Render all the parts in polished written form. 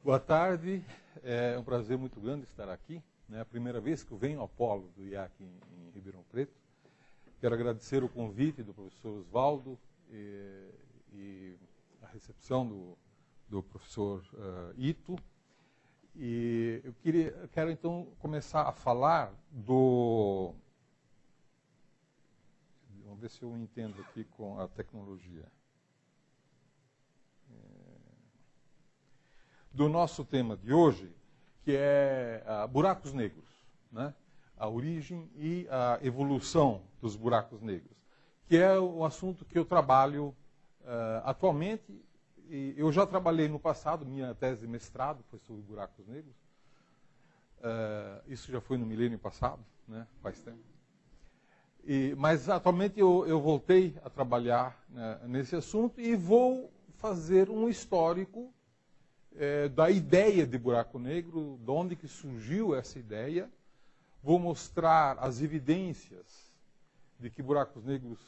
Boa tarde, é um prazer muito grande estar aqui. É a primeira vez que eu venho ao polo do IAC em Ribeirão Preto. Quero agradecer o convite do professor Osvaldo e a recepção do professor Ito. E eu quero então começar a falar do... Vamos ver se eu entendo aqui com a tecnologia. Do nosso tema de hoje, que é buracos negros, né? A origem e a evolução dos buracos negros, que é o assunto que eu trabalho atualmente. E eu já trabalhei no passado, minha tese de mestrado foi sobre buracos negros. Isso já foi no milênio passado, né? Faz tempo. Mas atualmente eu voltei a trabalhar, né, nesse assunto e vou fazer um histórico da ideia de buraco negro, de onde que surgiu essa ideia. Vou mostrar as evidências de que buracos negros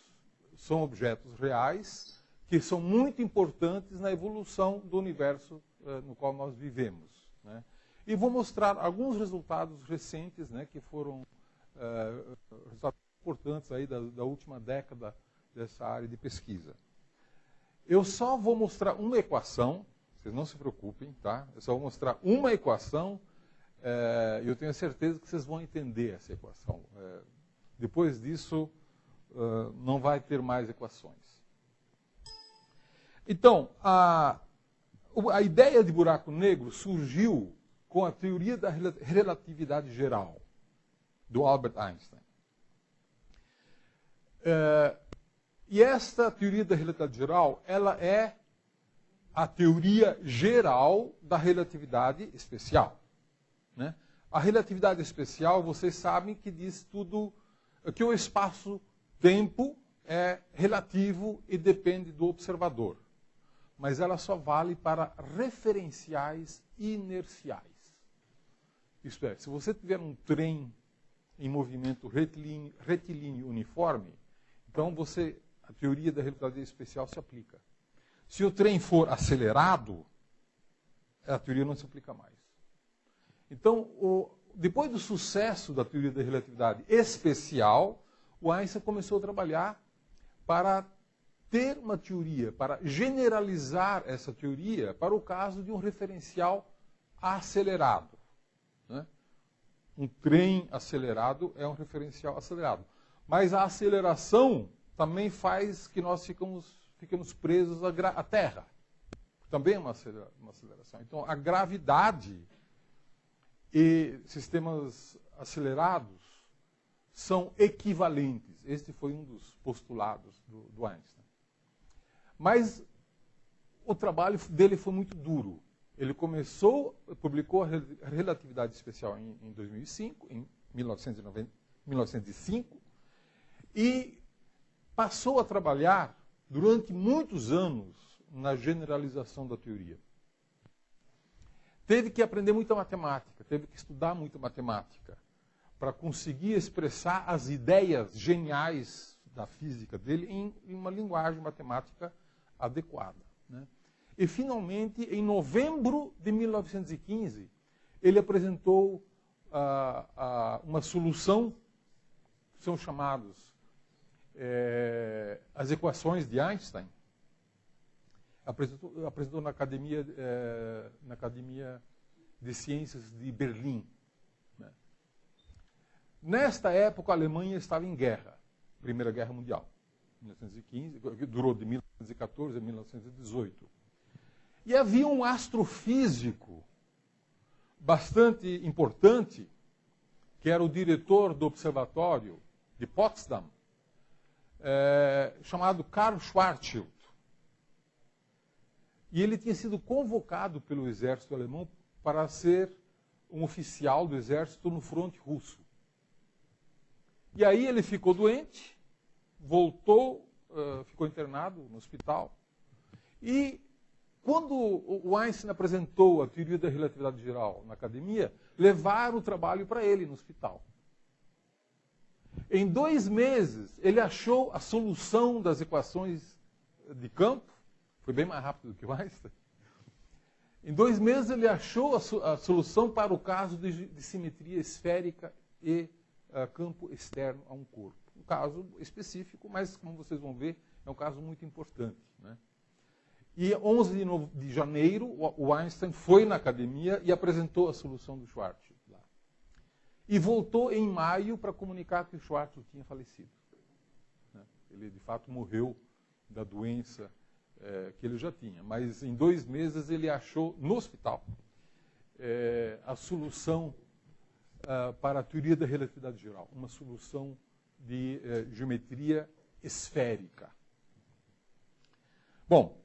são objetos reais, que são muito importantes na evolução do universo no qual nós vivemos, né? E vou mostrar alguns resultados recentes, né, que foram resultados importantes aí da última década dessa área de pesquisa. Eu só vou mostrar uma equação. Vocês não se preocupem, tá? Eu só vou mostrar uma equação e eu tenho certeza que vocês vão entender essa equação. Depois disso, não vai ter mais equações. Então, a ideia de buraco negro surgiu com a teoria da relatividade geral, do Albert Einstein. E esta teoria da relatividade geral, ela é a teoria geral da relatividade especial, né? A relatividade especial, vocês sabem que diz tudo, que o espaço-tempo é relativo e depende do observador. Mas ela só vale para referenciais inerciais. Isto é, se você tiver um trem em movimento retilíneo uniforme, então a teoria da relatividade especial se aplica. Se o trem for acelerado, a teoria não se aplica mais. Então, depois do sucesso da teoria da relatividade especial, o Einstein começou a trabalhar para ter uma teoria, para generalizar essa teoria para o caso de um referencial acelerado, né? Um trem acelerado é um referencial acelerado. Mas a aceleração também faz que nós ficamos presos à Terra. Também é uma aceleração. Então, a gravidade e sistemas acelerados são equivalentes. Este foi um dos postulados do Einstein. Mas o trabalho dele foi muito duro. Ele publicou a relatividade especial em 2005, em 1905, e passou a trabalhar durante muitos anos na generalização da teoria. Teve que aprender muita matemática, teve que estudar muita matemática para conseguir expressar as ideias geniais da física dele em uma linguagem matemática adequada, né? E, finalmente, em novembro de 1915, ele apresentou uma solução, que são chamados as equações de Einstein. Apresentou na Academia de Ciências de Berlim, né? Nesta época, a Alemanha estava em guerra, Primeira Guerra Mundial, 1915, que durou de 1914 a 1918. E havia um astrofísico bastante importante, que era o diretor do observatório de Potsdam, chamado Karl Schwarzschild. E ele tinha sido convocado pelo exército alemão para ser um oficial do exército no fronte russo. E aí ele ficou doente, voltou, ficou internado no hospital. E quando o Einstein apresentou a teoria da relatividade geral na academia, levaram o trabalho para ele no hospital. Em 2 meses, ele achou a solução das equações de campo. Foi bem mais rápido do que o Einstein. Em 2 meses ele achou a solução para o caso de simetria esférica e campo externo a um corpo. Um caso específico, mas como vocês vão ver, é um caso muito importante, né? E 11 de janeiro, o Einstein foi na academia e apresentou a solução do Schwarzschild lá. E voltou em maio para comunicar que o Schwarzschild tinha falecido, né? Ele, de fato, morreu da doença que ele já tinha. Mas em 2 meses ele achou, no hospital, a solução para a teoria da relatividade geral. Uma solução de geometria esférica. Bom,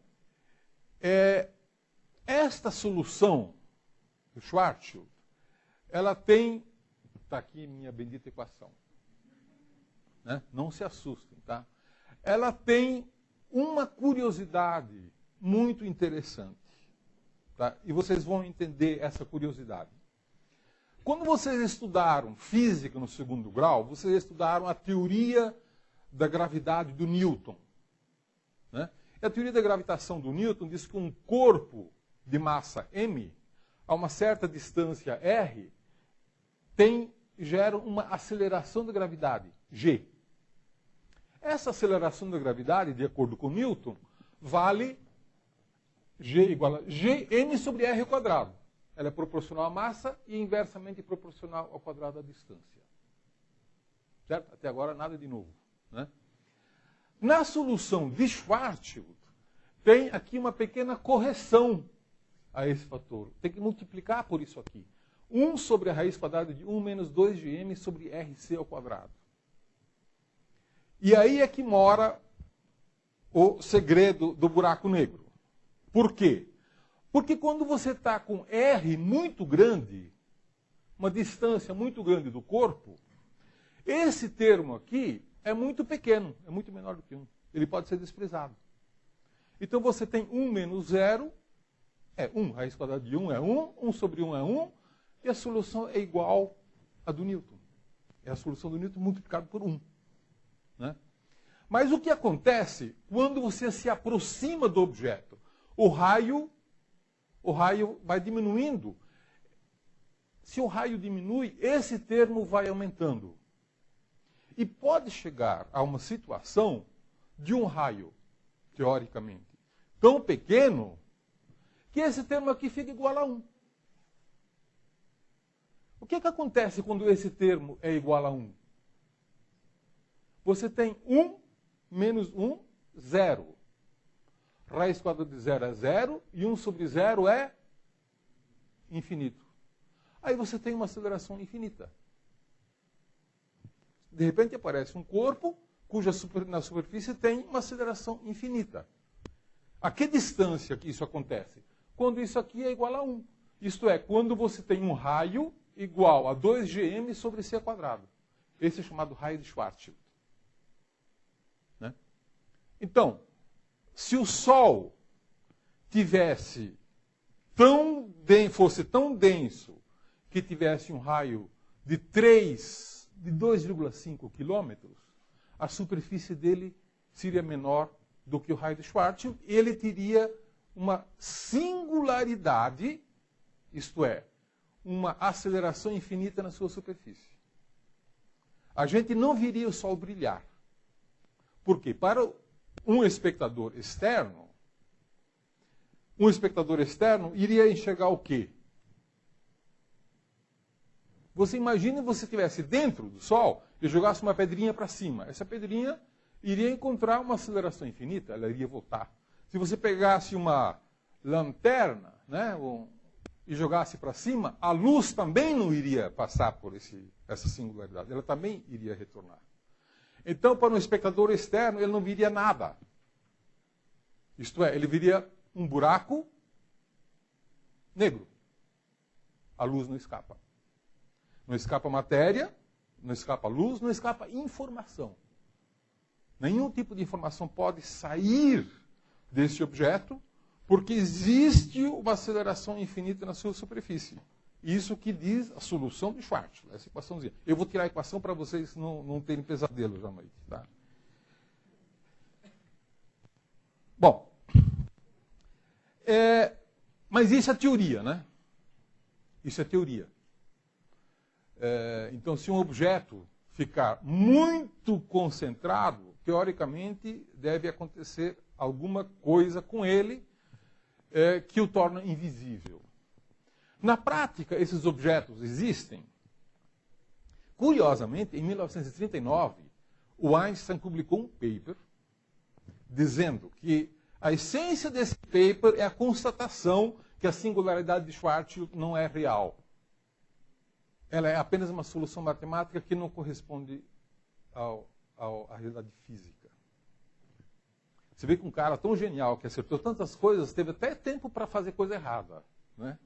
esta solução do Schwarzschild, ela tem... Está aqui minha bendita equação, né? Não se assustem, tá? Ela tem uma curiosidade muito interessante, tá? E vocês vão entender essa curiosidade. Quando vocês estudaram física no 2º grau, vocês estudaram a teoria da gravidade do Newton, né? E a teoria da gravitação do Newton diz que um corpo de massa m, a uma certa distância r, gera uma aceleração da gravidade, g. Essa aceleração da gravidade, de acordo com Newton, vale g igual a gm sobre r ao quadrado. Ela é proporcional à massa e inversamente proporcional ao quadrado da distância. Certo? Até agora nada de novo, né? Na solução de Schwarzschild, tem aqui uma pequena correção a esse fator. Tem que multiplicar por isso aqui. 1 sobre a raiz quadrada de 1 menos 2gm sobre rc ao quadrado. E aí é que mora o segredo do buraco negro. Por quê? Porque quando você está com R muito grande, uma distância muito grande do corpo, esse termo aqui é muito pequeno, é muito menor do que 1. Ele pode ser desprezado. Então você tem 1 menos 0, é 1. A raiz quadrada de 1 é 1, 1 sobre 1 é 1, e a solução é igual à do Newton. É a solução do Newton multiplicado por 1. Né? Mas o que acontece quando você se aproxima do objeto? O raio vai diminuindo. Se o raio diminui, esse termo vai aumentando. E pode chegar a uma situação de um raio, teoricamente, tão pequeno, que esse termo aqui fica igual a 1. O que acontece quando esse termo é igual a 1? Você tem 1 menos 1, 0. Raiz quadrada de 0 é 0, e 1 sobre 0 é infinito. Aí você tem uma aceleração infinita. De repente aparece um corpo na superfície tem uma aceleração infinita. A que distância que isso acontece? Quando isso aqui é igual a 1. Isto é, quando você tem um raio igual a 2gm sobre c quadrado. Esse é chamado raio de Schwarzschild. Né? Então, se o Sol fosse tão denso que tivesse um raio de 2,5 quilômetros, a superfície dele seria menor do que o raio de Schwarzschild, e ele teria uma singularidade, isto é, uma aceleração infinita na sua superfície. A gente não viria o Sol brilhar. Por quê? Para um espectador externo iria enxergar o quê? Você imagina se você estivesse dentro do Sol e jogasse uma pedrinha para cima. Essa pedrinha iria encontrar uma aceleração infinita, ela iria voltar. Se você pegasse uma lanterna, né, e jogasse para cima, a luz também não iria passar por essa singularidade, ela também iria retornar. Então, para um espectador externo, ele não viria nada. Isto é, ele viria um buraco negro. A luz não escapa. Não escapa matéria, não escapa luz, não escapa informação. Nenhum tipo de informação pode sair desse objeto, porque existe uma aceleração infinita na sua superfície. Isso que diz a solução de Schwarzschild, essa equaçãozinha. Eu vou tirar a equação para vocês não terem pesadelos à noite. Tá? Bom, Mas isso é teoria, né? Isso é teoria. Então, se um objeto ficar muito concentrado, teoricamente deve acontecer alguma coisa com ele que o torna invisível. Na prática, esses objetos existem. Curiosamente, em 1939, o Einstein publicou um paper dizendo que a essência desse paper é a constatação que a singularidade de Schwarzschild não é real. Ela é apenas uma solução matemática que não corresponde à realidade física. Você vê que um cara tão genial que acertou tantas coisas, teve até tempo para fazer coisa errada, né?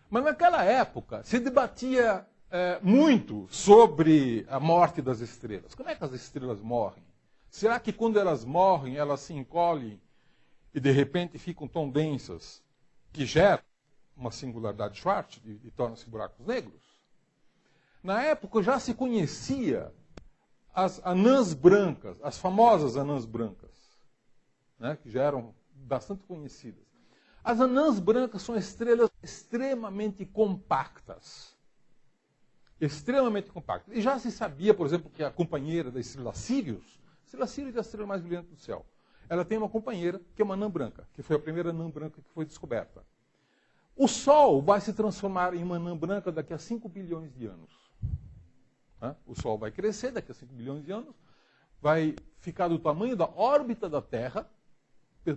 Mas naquela época se debatia muito sobre a morte das estrelas. Como é que as estrelas morrem? Será que quando elas morrem, elas se encolhem e de repente ficam tão densas que geram uma singularidade de Schwarzschild e tornam-se buracos negros? Na época já se conhecia as anãs brancas, as famosas anãs brancas, né, que já eram bastante conhecidas. As anãs brancas são estrelas extremamente compactas. Extremamente compactas. E já se sabia, por exemplo, que a companheira da estrela Sirius é a estrela mais brilhante do céu. Ela tem uma companheira que é uma anã branca, que foi a primeira anã branca que foi descoberta. O Sol vai se transformar em uma anã branca daqui a 5 bilhões de anos. O Sol vai crescer daqui a 5 bilhões de anos, vai ficar do tamanho da órbita da Terra,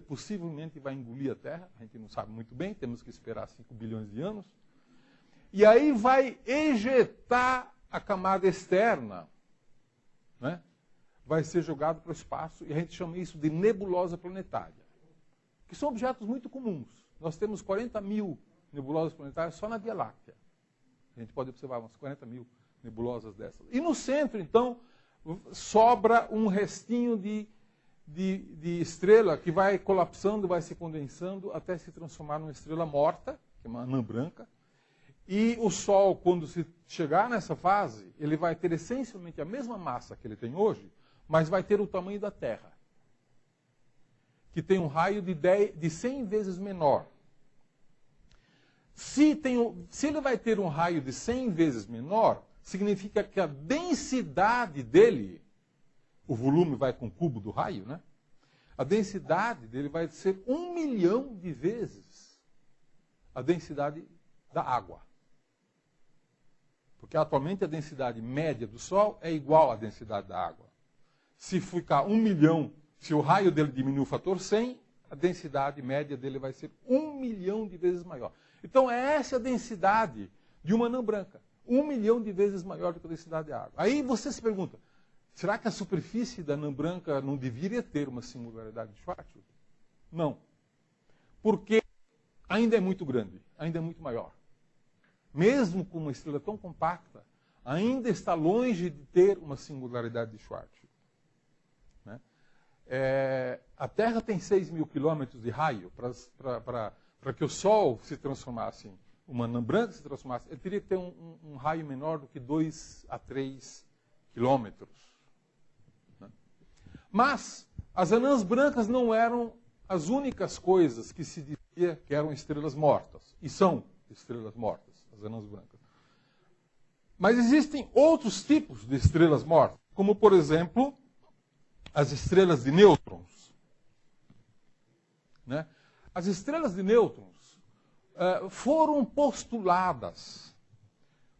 possivelmente vai engolir a Terra, a gente não sabe muito bem, temos que esperar 5 bilhões de anos. E aí vai ejetar a camada externa, né? Vai ser jogado para o espaço, e a gente chama isso de nebulosa planetária, que são objetos muito comuns. Nós temos 40 mil nebulosas planetárias só na Via Láctea. A gente pode observar umas 40 mil nebulosas dessas. E no centro, então, sobra um restinho de estrela que vai colapsando, vai se condensando, até se transformar numa estrela morta, que é uma anã branca. E o Sol, quando se chegar nessa fase, ele vai ter essencialmente a mesma massa que ele tem hoje, mas vai ter o tamanho da Terra, que tem um raio de 100 vezes menor. Se ele vai ter um raio de 100 vezes menor, significa que a densidade dele, o volume vai com o cubo do raio, né? A densidade dele vai ser 1 milhão de vezes a densidade da água. Porque atualmente a densidade média do Sol é igual à densidade da água. Se ficar 1 milhão, se o raio dele diminuir o fator 100, a densidade média dele vai ser 1 milhão de vezes maior. Então, essa é a densidade de uma anã branca. 1 milhão de vezes maior do que a densidade da água. Aí você se pergunta, será que a superfície da anã branca não deveria ter uma singularidade de Schwarzschild? Não. Porque ainda é muito grande, ainda é muito maior. Mesmo com uma estrela tão compacta, ainda está longe de ter uma singularidade de Schwarzschild. Né? A Terra tem 6 mil quilômetros de raio. Para que o Sol se transformasse, uma anã branca se transformasse, ele teria que ter um raio menor do que 2 a 3 quilômetros. Né? Mas as anãs brancas não eram as únicas coisas que se dizia que eram estrelas mortas. E são estrelas mortas, as anãs brancas. Mas existem outros tipos de estrelas mortas, como, por exemplo, as estrelas de nêutrons. Né? As estrelas de nêutrons foram postuladas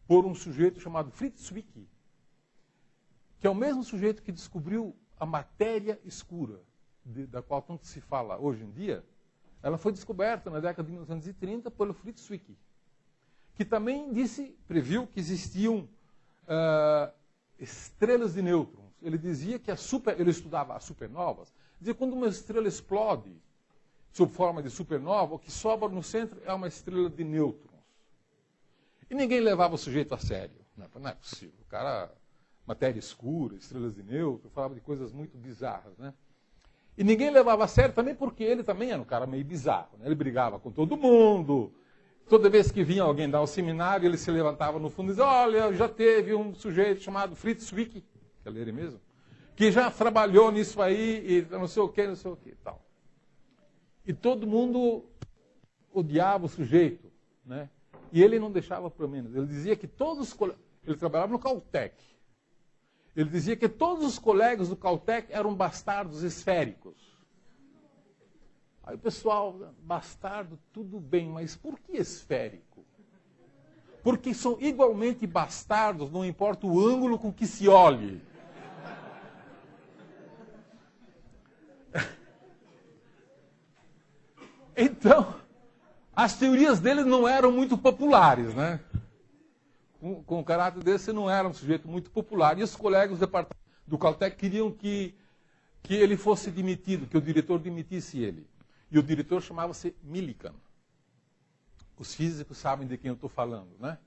por um sujeito chamado Fritz Zwicky, que é o mesmo sujeito que descobriu a matéria escura, da qual tanto se fala hoje em dia. Ela foi descoberta na década de 1930 pelo Fritz Zwicky, que também previu que existiam estrelas de nêutrons. Ele dizia que ele estudava as supernovas, dizia que quando uma estrela explode sob forma de supernova, o que sobra no centro é uma estrela de nêutrons. E ninguém levava o sujeito a sério. Não é possível. O cara, matéria escura, estrelas de nêutrons, falava de coisas muito bizarras, né? E ninguém levava a sério também porque ele também era um cara meio bizarro. Né? Ele brigava com todo mundo. Toda vez que vinha alguém dar um seminário, ele se levantava no fundo e dizia, olha, já teve um sujeito chamado Fritz Zwicky, que é ele mesmo, que já trabalhou nisso aí, e não sei o que, e tal. E todo mundo odiava o sujeito, né? E ele não deixava por menos. Ele dizia que todos os colegas... Ele trabalhava no Caltech. Ele dizia que todos os colegas do Caltech eram bastardos esféricos. Aí o pessoal, bastardo, tudo bem, mas por que esférico? Porque são igualmente bastardos, não importa o ângulo com que se olhe. Então, as teorias dele não eram muito populares, né? Com o caráter dele, você não era um sujeito muito popular. E os colegas do Caltech queriam que ele fosse demitido, que o diretor demitisse ele. E o diretor chamava-se Millikan. Os físicos sabem de quem eu estou falando, né?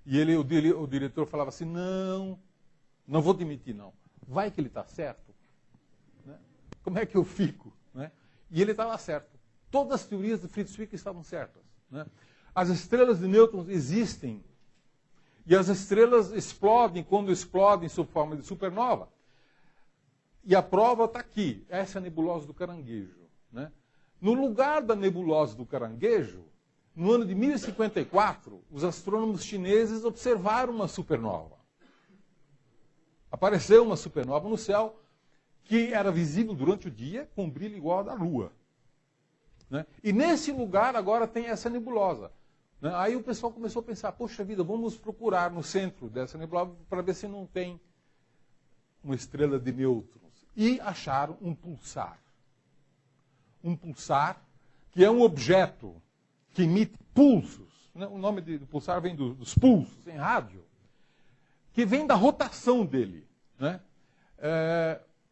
E o diretor falava assim, não vou demitir, não. Vai que ele está certo. Né? Como é que eu fico? Né? E ele estava certo. Todas as teorias de Fritz Zwick estavam certas. Né? As estrelas de nêutrons existem. E as estrelas explodem quando explodem sob forma de supernova. E a prova está aqui. Essa é a nebulosa do Caranguejo. Né? No lugar da nebulosa do Caranguejo, no ano de 1054, os astrônomos chineses observaram uma supernova. Apareceu uma supernova no céu que era visível durante o dia com um brilho igual ao da Lua. Né? E nesse lugar agora tem essa nebulosa. Né? Aí o pessoal começou a pensar, poxa vida, vamos procurar no centro dessa nebulosa para ver se não tem uma estrela de nêutrons. E acharam um pulsar. Um pulsar que é um objeto que emite pulsos. Né? O nome do pulsar vem dos pulsos em rádio, que vem da rotação dele. Né?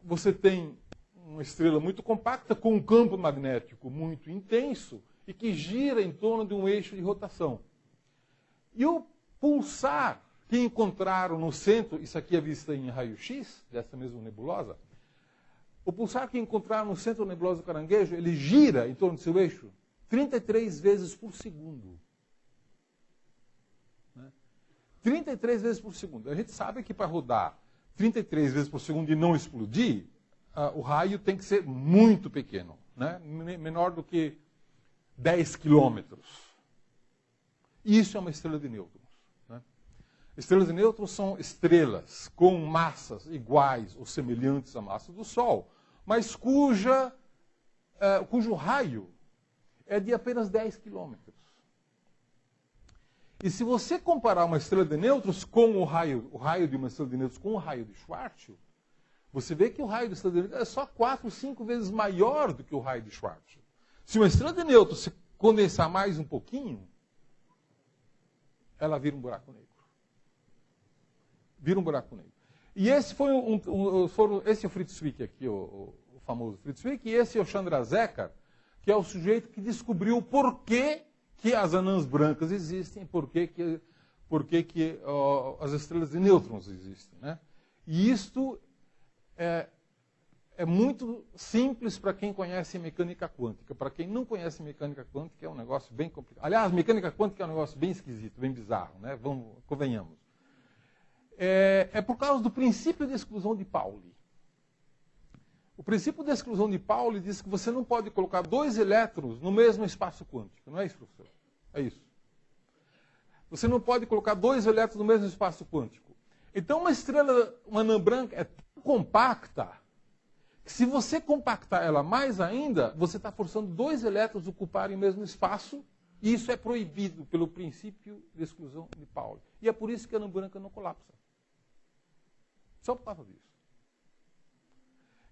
Você tem uma estrela muito compacta com um campo magnético muito intenso e que gira em torno de um eixo de rotação. E o pulsar que encontraram no centro, isso aqui é vista em raio-x, dessa mesma nebulosa, o pulsar que encontraram no centro da nebulosa do Caranguejo, ele gira em torno do seu eixo 33 vezes por segundo. Né? 33 vezes por segundo. A gente sabe que para rodar 33 vezes por segundo e não explodir, o raio tem que ser muito pequeno, né? Menor do que 10 quilômetros. Isso é uma estrela de nêutrons. Né? Estrelas de nêutrons são estrelas com massas iguais ou semelhantes à massa do Sol, mas cujo raio é de apenas 10 quilômetros. E se você comparar uma estrela de nêutrons com o raio de uma estrela de nêutrons com o raio de Schwarzschild, você vê que o raio de estrela de nêutrons é só 4, 5 vezes maior do que o raio de Schwarzschild. Se uma estrela de nêutrons se condensar mais um pouquinho, ela vira um buraco negro. Vira um buraco negro. E esse foi esse é o Fritz Zwick aqui, o famoso Fritz Zwick, e esse é o Chandrasekhar, que é o sujeito que descobriu por que as anãs brancas existem, por que as estrelas de nêutrons existem. Né? E isto é muito simples para quem conhece mecânica quântica. Para quem não conhece mecânica quântica, é um negócio bem complicado. Aliás, mecânica quântica é um negócio bem esquisito, bem bizarro. Né? Convenhamos. É por causa do princípio de exclusão de Pauli. O princípio de exclusão de Pauli diz que você não pode colocar 2 elétrons no mesmo espaço quântico. Não é isso, professor? É isso. Você não pode colocar 2 elétrons no mesmo espaço quântico. Então, uma anã branca é tão compacta que se você compactar ela mais ainda, você está forçando 2 elétrons a ocuparem o mesmo espaço, e isso é proibido pelo princípio de exclusão de Pauli. E é por isso que a anã branca não colapsa. Só por causa disso.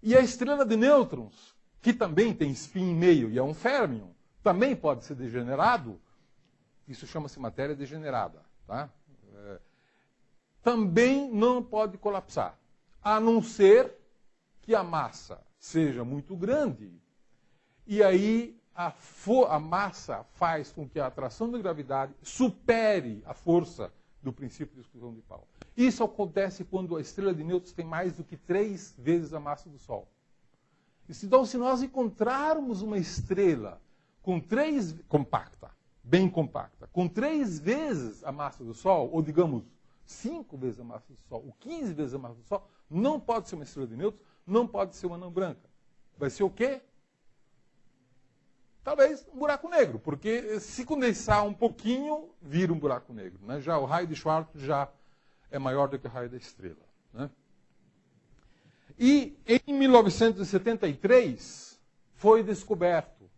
E a estrela de nêutrons, que também tem spin meio e é um férmion, também pode ser degenerado. Isso chama-se matéria degenerada. Tá? Também não pode colapsar, a não ser que a massa seja muito grande, e aí a massa faz com que a atração da gravidade supere a força do princípio de exclusão de Pauli. Isso acontece quando a estrela de nêutrons tem mais do que 3 vezes a massa do Sol. Então, se nós encontrarmos uma estrela compacta, bem compacta, com 3 vezes a massa do Sol, ou digamos 5 vezes a massa do Sol, ou 15 vezes a massa do Sol, não pode ser uma estrela de nêutrons, não pode ser uma anã branca. Vai ser o quê? Talvez um buraco negro, porque se condensar um pouquinho, vira um buraco negro. Né? Já o raio de Schwartz já é maior do que o raio da estrela. Né? E em 1973 foi descoberto,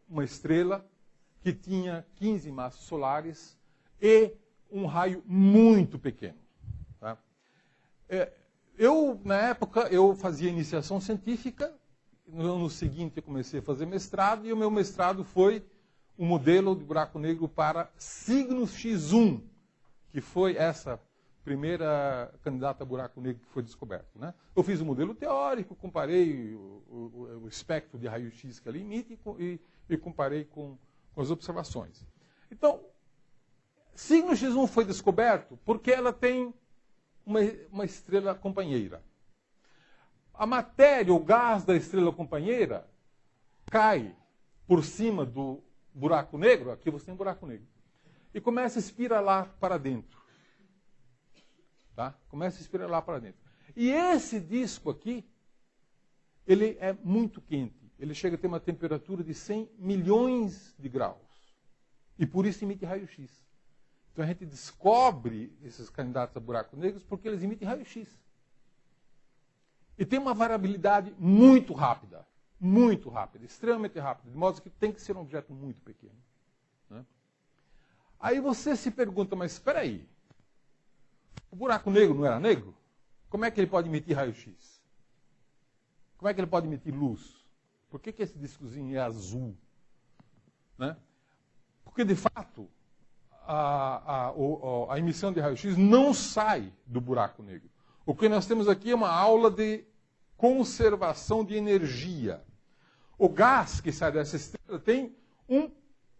uma estrela que tinha 15 massas solares e um raio muito pequeno. Tá? Na época, eu fazia iniciação científica. No ano seguinte, eu comecei a fazer mestrado, e o meu mestrado foi um modelo de buraco negro para Cygnus X1, que foi essa primeira candidata a buraco negro que foi descoberto. Né? Eu fiz um modelo teórico, comparei o espectro de raio-x que ela emite e comparei com as observações. Então, Cygnus X1 foi descoberto porque ela tem uma estrela companheira. A matéria, o gás da estrela companheira, cai por cima do buraco negro, aqui você tem um buraco negro, e começa a espiralar para dentro. Tá? Começa a espiralar para dentro. E esse disco aqui, ele é muito quente. Ele chega a ter uma temperatura de 100 milhões de graus. E por isso emite raio-x. Então a gente descobre esses candidatos a buracos negros porque eles emitem raio-x. E tem uma variabilidade muito rápida, extremamente rápida, de modo que tem que ser um objeto muito pequeno. Né? Aí você se pergunta, mas espera aí, o buraco negro não era negro? Como é que ele pode emitir raio-x? Como é que ele pode emitir luz? Por que esse discozinho é azul? Né? Porque, de fato, a emissão de raio-x não sai do buraco negro. O que nós temos aqui é uma aula de conservação de energia. O gás que sai dessa estrela tem um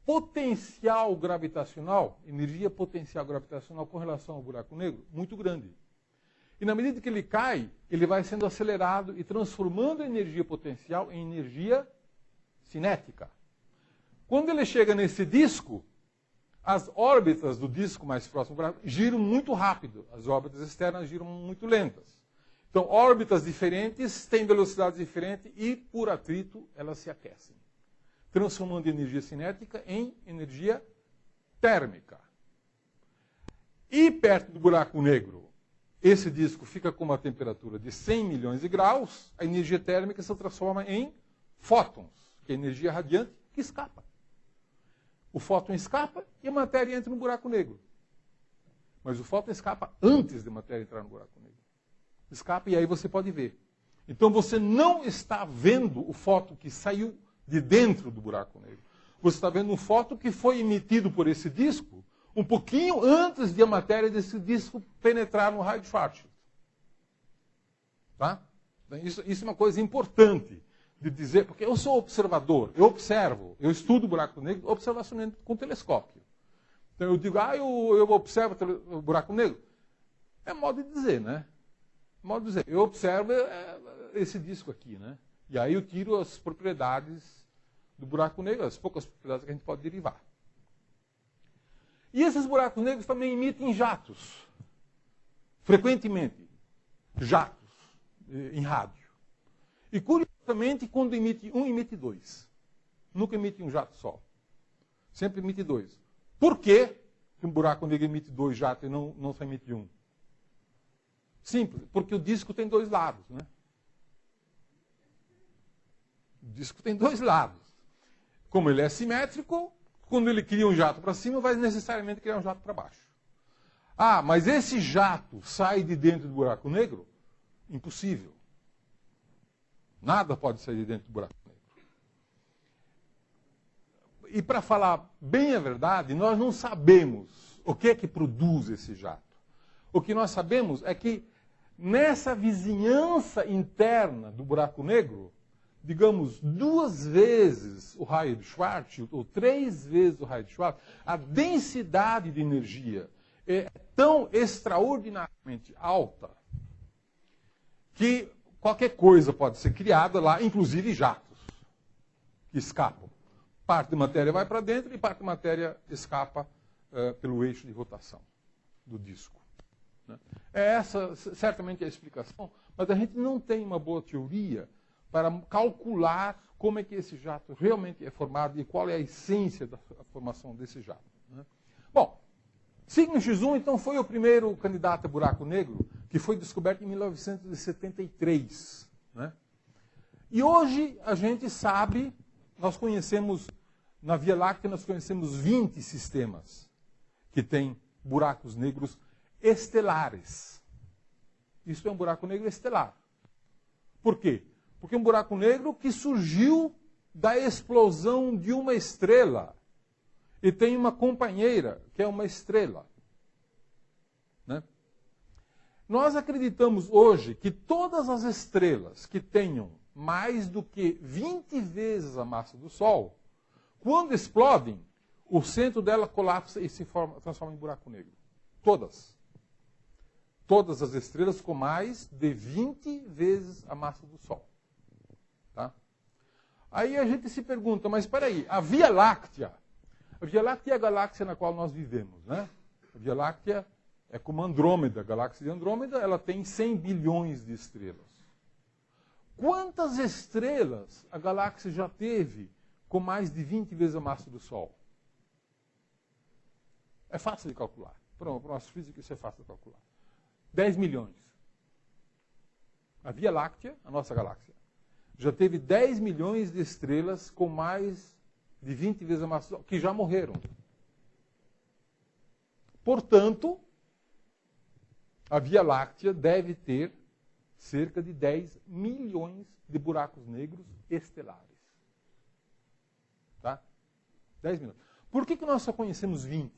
potencial gravitacional, energia potencial gravitacional com relação ao buraco negro, muito grande. E na medida que ele cai, ele vai sendo acelerado e transformando a energia potencial em energia cinética. Quando ele chega nesse disco, as órbitas do disco mais próximo giram muito rápido. As órbitas externas giram muito lentas. Então, órbitas diferentes têm velocidades diferentes e, por atrito, elas se aquecem, transformando energia cinética em energia térmica. E perto do buraco negro, esse disco fica com uma temperatura de 100 milhões de graus, a energia térmica se transforma em fótons, que é energia radiante que escapa. O fóton escapa e a matéria entra no buraco negro. Mas o fóton escapa antes da matéria entrar no buraco negro. Escapa e aí você pode ver. Então você não está vendo o fóton que saiu de dentro do buraco negro. Você está vendo um fóton que foi emitido por esse disco um pouquinho antes de a matéria desse disco penetrar no raio de Schwarzschild. Tá? Isso é uma coisa importante de dizer, porque eu sou observador, eu observo, eu estudo o buraco negro observacionalmente com telescópio. Então eu digo, eu observo o buraco negro. É modo de dizer, né? Modo de dizer, eu observo esse disco aqui, né? E aí eu tiro as propriedades do buraco negro, as poucas propriedades que a gente pode derivar. E esses buracos negros também emitem jatos, frequentemente, jatos em rádio. E curiosamente, quando emite um, emite dois. Nunca emite um jato só. Sempre emite dois. Por que um buraco negro emite dois jatos e não só emite um? Simples, porque o disco tem dois lados. Né? O disco tem dois lados. Como ele é simétrico, quando ele cria um jato para cima, vai necessariamente criar um jato para baixo. Ah, mas esse jato sai de dentro do buraco negro? Impossível. Nada pode sair de dentro do buraco negro. E para falar bem a verdade, nós não sabemos o que é que produz esse jato. O que nós sabemos é que nessa vizinhança interna do buraco negro, digamos, 2 vezes o raio de Schwarzschild, ou 3 vezes o raio de Schwarzschild, a densidade de energia é tão extraordinariamente alta que qualquer coisa pode ser criada lá, inclusive jatos que escapam. Parte da matéria vai para dentro e parte da matéria escapa pelo eixo de rotação do disco. Né? É essa certamente a explicação, mas a gente não tem uma boa teoria para calcular como é que esse jato realmente é formado e qual é a essência da formação desse jato. Né? Bom, Cygnus X1, então, foi o primeiro candidato a buraco negro que foi descoberto em 1973. Né? E hoje a gente sabe, nós conhecemos, na Via Láctea, nós conhecemos 20 sistemas que têm buracos negros estelares. Isso é um buraco negro estelar. Por quê? Porque é um buraco negro que surgiu da explosão de uma estrela e tem uma companheira, que é uma estrela. Né? Nós acreditamos hoje que todas as estrelas que tenham mais do que 20 vezes a massa do Sol, quando explodem, o centro dela colapsa e se transforma em buraco negro. Todas. Todas as estrelas com mais de 20 vezes a massa do Sol. Tá? Aí a gente se pergunta, mas espera aí, a Via Láctea é a galáxia na qual nós vivemos. Né? A Via Láctea é como Andrômeda, a galáxia de Andrômeda, ela tem 100 bilhões de estrelas. Quantas estrelas a galáxia já teve com mais de 20 vezes a massa do Sol? É fácil de calcular. Para o nosso físico isso é fácil de calcular. 10 milhões. A Via Láctea, a nossa galáxia, já teve 10 milhões de estrelas com mais de 20 vezes a massa do Sol, que já morreram. Portanto, a Via Láctea deve ter cerca de 10 milhões de buracos negros estelares. Tá? 10 milhões. Por que nós só conhecemos 20?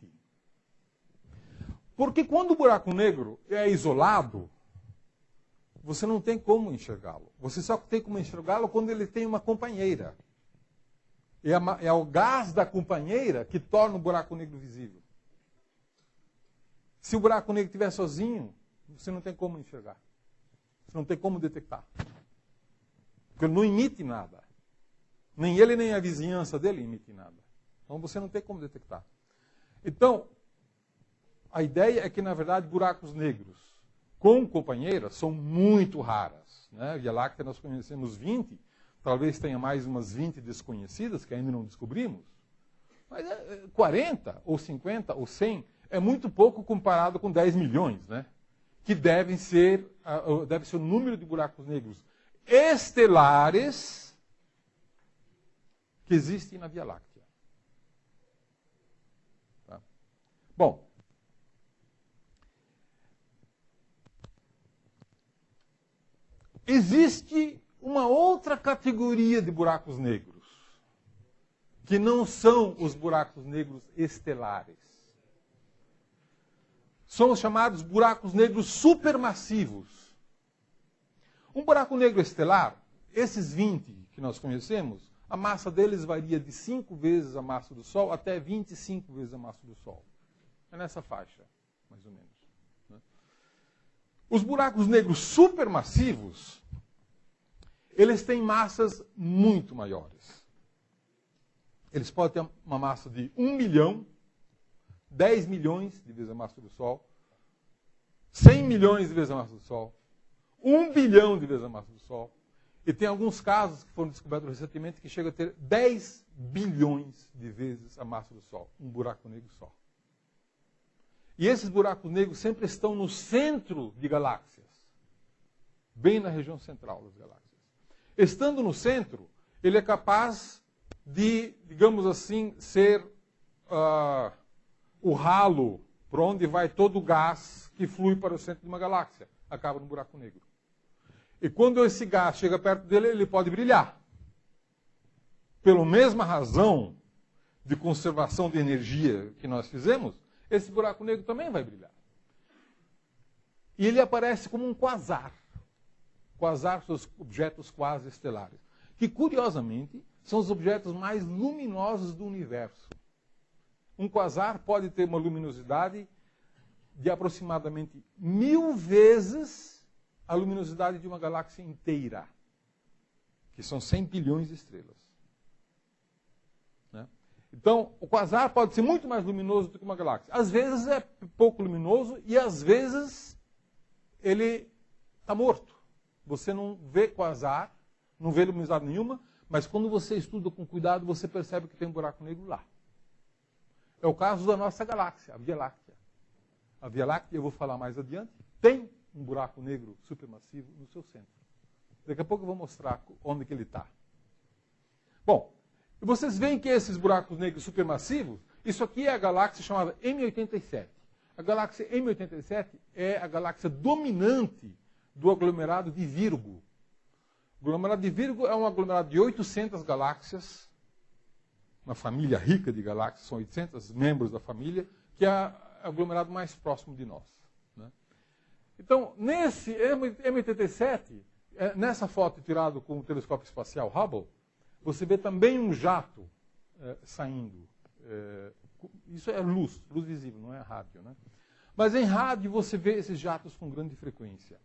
Porque quando o buraco negro é isolado, você não tem como enxergá-lo. Você só tem como enxergá-lo quando ele tem uma companheira. É o gás da companheira que torna o buraco negro visível. Se o buraco negro estiver sozinho, você não tem como enxergar. Você não tem como detectar. Porque ele não emite nada. Nem ele, nem a vizinhança dele emite nada. Então você não tem como detectar. Então, a ideia é que, na verdade, buracos negros com companheiras são muito raras. Né? Via Láctea nós conhecemos 20, talvez tenha mais umas 20 desconhecidas que ainda não descobrimos. Mas 40, ou 50, ou 100 é muito pouco comparado com 10 milhões, né? Que deve ser o número de buracos negros estelares que existem na Via Láctea. Tá? Bom, existe uma outra categoria de buracos negros, que não são os buracos negros estelares. São os chamados buracos negros supermassivos. Um buraco negro estelar, esses 20 que nós conhecemos, a massa deles varia de 5 vezes a massa do Sol até 25 vezes a massa do Sol. É nessa faixa, mais ou menos. Né? Os buracos negros supermassivos, eles têm massas muito maiores. Eles podem ter uma massa de 1 milhão, 10 milhões de vezes a massa do Sol, 100 milhões de vezes a massa do Sol, 1 bilhão de vezes a massa do Sol. E tem alguns casos que foram descobertos recentemente que chegam a ter 10 bilhões de vezes a massa do Sol. Um buraco negro só. E esses buracos negros sempre estão no centro de galáxias. Bem na região central das galáxias. Estando no centro, ele é capaz de, digamos assim, ser o ralo por onde vai todo o gás que flui para o centro de uma galáxia. Acaba no buraco negro. E quando esse gás chega perto dele, ele pode brilhar. Pela mesma razão de conservação de energia que nós fizemos, esse buraco negro também vai brilhar. E ele aparece como um quasar. Quasar são os objetos quase estelares. Que, curiosamente, são os objetos mais luminosos do universo. Um quasar pode ter uma luminosidade de aproximadamente 1000 vezes a luminosidade de uma galáxia inteira, que são 100 bilhões de estrelas. Né? Então, o quasar pode ser muito mais luminoso do que uma galáxia. Às vezes é pouco luminoso e às vezes ele está morto. Você não vê quasar não vê luminosidade nenhuma, mas quando você estuda com cuidado, você percebe que tem um buraco negro lá. É o caso da nossa galáxia, a Via Láctea. A Via Láctea, eu vou falar mais adiante, tem um buraco negro supermassivo no seu centro. Daqui a pouco eu vou mostrar onde que ele está. Bom, vocês veem que esses buracos negros supermassivos, isso aqui é a galáxia chamada M87. A galáxia M87 é a galáxia dominante do aglomerado de Virgo. O aglomerado de Virgo é um aglomerado de 800 galáxias, uma família rica de galáxias, são 800 membros da família, que é o aglomerado mais próximo de nós. Né? Então, nesse M87, nessa foto tirada com o telescópio espacial Hubble, você vê também um jato saindo. Isso é luz visível, não é rádio. Né? Mas em rádio você vê esses jatos com grande frequência.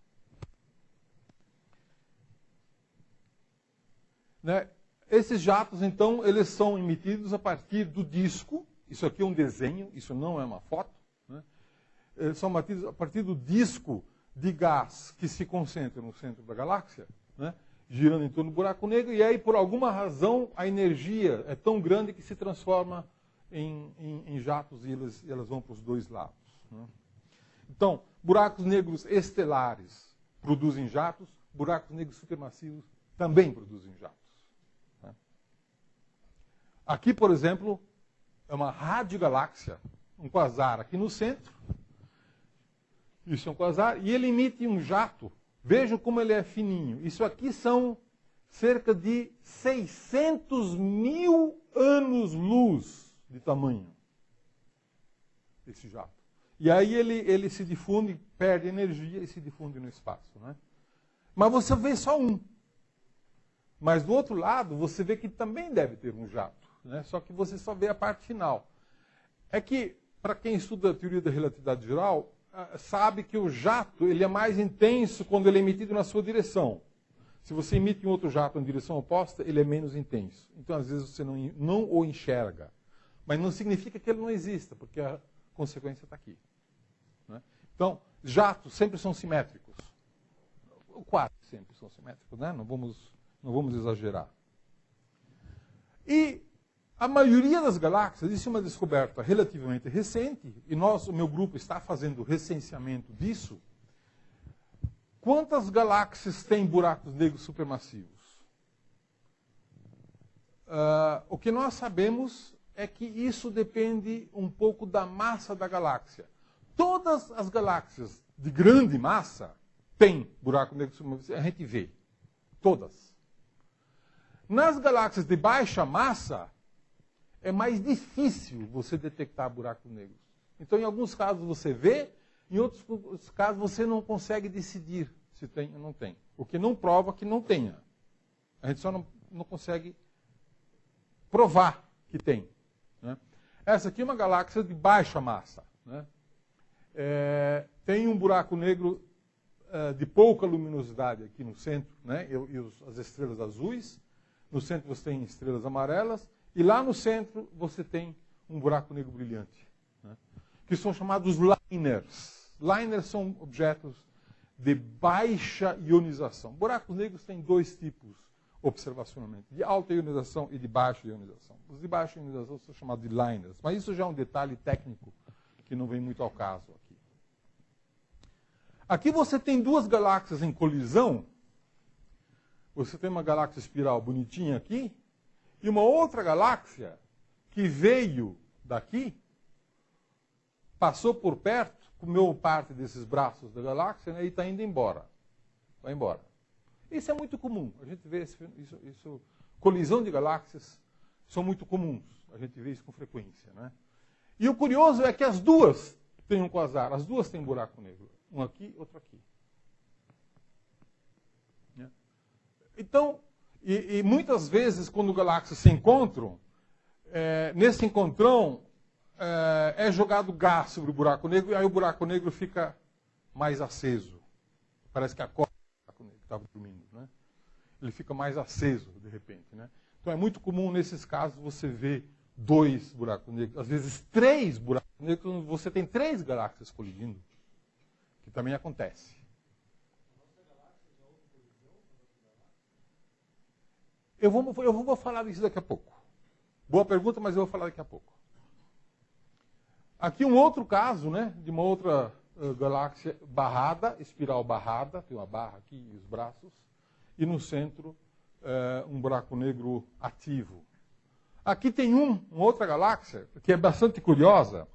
Né? Esses jatos, então, eles são emitidos a partir do disco. Isso aqui é um desenho, isso não é uma foto. Né? Eles são emitidos a partir do disco de gás que se concentra no centro da galáxia, né? Girando em torno do buraco negro, e aí, por alguma razão, a energia é tão grande que se transforma em jatos e elas vão para os dois lados. Né? Então, buracos negros estelares produzem jatos, buracos negros supermassivos também produzem jatos. Né? Aqui, por exemplo, é uma radiogaláxia, um quasar aqui no centro. Isso é um quasar, e ele emite um jato. Vejam como ele é fininho. Isso aqui são cerca de 600 mil anos-luz de tamanho, esse jato. E aí ele se difunde, perde energia e se difunde no espaço. Né? Mas você vê só um. Mas do outro lado, você vê que também deve ter um jato. Né? Só que você só vê a parte final. É que, para quem estuda a teoria da relatividade geral, sabe que o jato ele é mais intenso quando ele é emitido na sua direção. Se você emite um outro jato em direção oposta, ele é menos intenso. Então, às vezes, você não o enxerga. Mas não significa que ele não exista, porque a consequência está aqui. Né? Então, jatos sempre são simétricos. Quase sempre são simétricos, né? Não vamos exagerar. E a maioria das galáxias, isso é uma descoberta relativamente recente, e o meu grupo está fazendo recenseamento disso. Quantas galáxias têm buracos negros supermassivos? O que nós sabemos é que isso depende um pouco da massa da galáxia. Todas as galáxias de grande massa têm buraco negro supermassivo, a gente vê. Todas. Nas galáxias de baixa massa, é mais difícil você detectar buracos negros. Então, em alguns casos você vê, em outros casos você não consegue decidir se tem ou não tem. O que não prova que não tenha. A gente só não consegue provar que tem. Né? Essa aqui é uma galáxia de baixa massa. Né? Tem um buraco negro de pouca luminosidade aqui no centro, né? As estrelas azuis. No centro você tem estrelas amarelas. E lá no centro você tem um buraco negro brilhante, né? Que são chamados liners. Liners são objetos de baixa ionização. Buracos negros têm dois tipos, observacionalmente, de alta ionização e de baixa ionização. Os de baixa ionização são chamados de liners, mas isso já é um detalhe técnico que não vem muito ao caso aqui. Aqui você tem duas galáxias em colisão. Você tem uma galáxia espiral bonitinha aqui, e uma outra galáxia que veio daqui, passou por perto, comeu parte desses braços da galáxia, né, e está indo embora. Vai embora. Isso é muito comum. A gente vê isso. Colisão de galáxias são muito comuns. A gente vê isso com frequência. Né? E o curioso é que as duas têm um quasar. As duas têm um buraco negro. Um aqui, outro aqui. Né? Então, e muitas vezes, quando galáxias se encontram, nesse encontrão é jogado gás sobre o buraco negro, e aí o buraco negro fica mais aceso. Parece que acorda o buraco negro que estava dormindo. Né? Ele fica mais aceso, de repente. Né? Então é muito comum, nesses casos, você ver dois buracos negros, às vezes três buracos negros, você tem três galáxias colidindo, que também acontece. Eu vou falar disso daqui a pouco. Boa pergunta, mas eu vou falar daqui a pouco. Aqui um outro caso, né, de uma outra galáxia barrada, espiral barrada, tem uma barra aqui e os braços, e no centro um buraco negro ativo. Aqui tem uma outra galáxia que é bastante curiosa,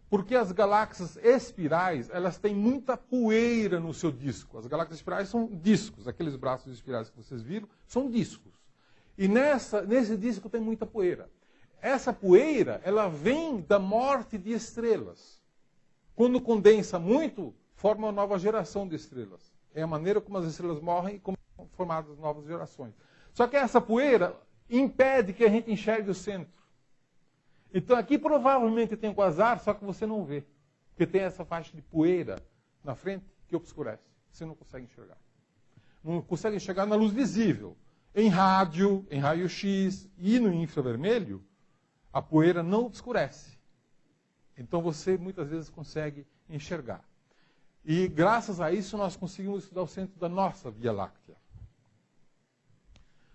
porque as galáxias espirais, elas têm muita poeira no seu disco. As galáxias espirais são discos, aqueles braços espirais que vocês viram, são discos. E nesse disco tem muita poeira. Essa poeira, ela vem da morte de estrelas. Quando condensa muito, forma uma nova geração de estrelas. É a maneira como as estrelas morrem e como são formadas novas gerações. Só que essa poeira impede que a gente enxergue o centro. Então aqui provavelmente tem um quasar, só que você não vê. Porque tem essa faixa de poeira na frente que obscurece. Você não consegue enxergar. Não consegue enxergar na luz visível. Em rádio, em raio-x e no infravermelho, a poeira não obscurece. Então você muitas vezes consegue enxergar. E graças a isso nós conseguimos estudar o centro da nossa Via Láctea.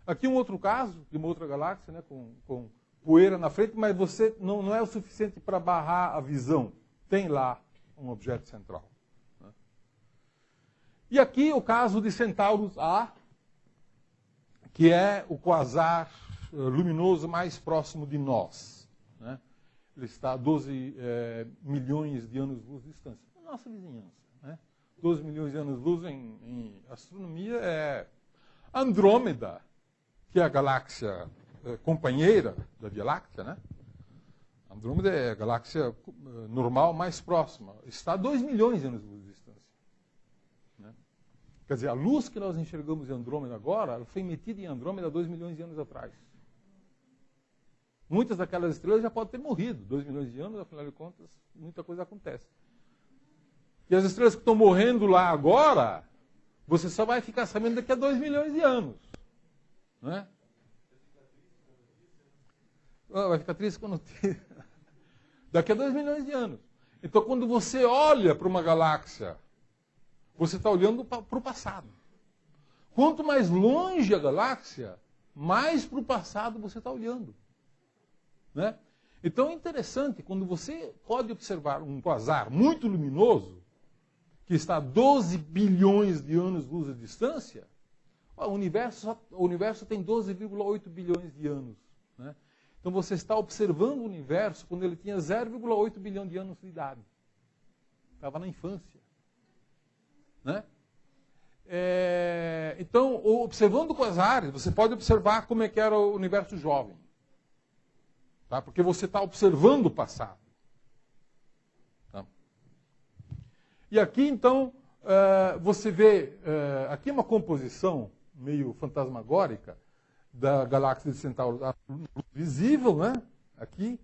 Aqui um outro caso, de uma outra galáxia, né, com poeira na frente, mas você não é o suficiente para barrar a visão. Tem lá um objeto central. Né? E aqui o caso de Centaurus A, que é o quasar luminoso mais próximo de nós. Né? Ele está a 12 milhões de anos-luz de distância. Nossa vizinhança. Né? 12 milhões de anos-luz em astronomia é Andrômeda, que é a galáxia companheira da Via Láctea. Né? Andrômeda é a galáxia normal mais próxima. Está a 2 milhões de anos-luz de distância. Né? Quer dizer, a luz que nós enxergamos em Andrômeda agora, ela foi emitida em Andrômeda há 2 milhões de anos atrás. Muitas daquelas estrelas já podem ter morrido. 2 milhões de anos, afinal de contas, muita coisa acontece. E as estrelas que estão morrendo lá agora, você só vai ficar sabendo daqui a 2 milhões de anos. Não é? Vai ficar triste quando... Daqui a 2 milhões de anos. Então, quando você olha para uma galáxia, você está olhando para o passado. Quanto mais longe a galáxia, mais para o passado você está olhando. Né? Então é interessante, quando você pode observar um quasar muito luminoso, que está a 12 bilhões de anos-luz de distância, o universo tem 12,8 bilhões de anos. Né? Então você está observando o universo quando ele tinha 0,8 bilhão de anos de idade. Estava na infância. Né? Então, observando quasares, você pode observar como é que era o universo jovem. Tá? Porque você está observando o passado. Tá? E aqui, então, você vê... aqui é uma composição meio fantasmagórica da galáxia de Centauro visível, né? Aqui.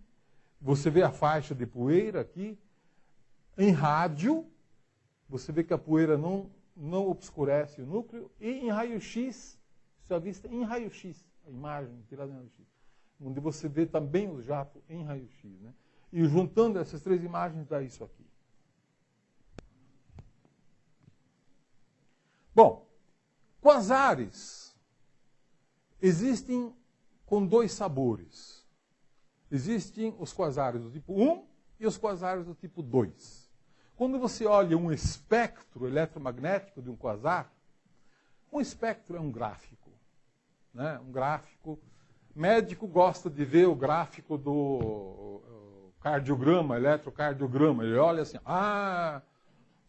Você vê a faixa de poeira aqui. Em rádio, você vê que a poeira não obscurece o núcleo. E em raio-x, isso é vista em raio-x, a imagem tirada em raio-x. Onde você vê também o jato em raio-x. Né? E juntando essas 3 imagens, dá isso aqui. Bom, quasares existem com 2 sabores. Existem os quasares do tipo 1 e os quasares do tipo 2. Quando você olha um espectro eletromagnético de um quasar, um espectro é um gráfico. Né? Um gráfico... Médico gosta de ver o gráfico do cardiograma, eletrocardiograma. Ele olha assim,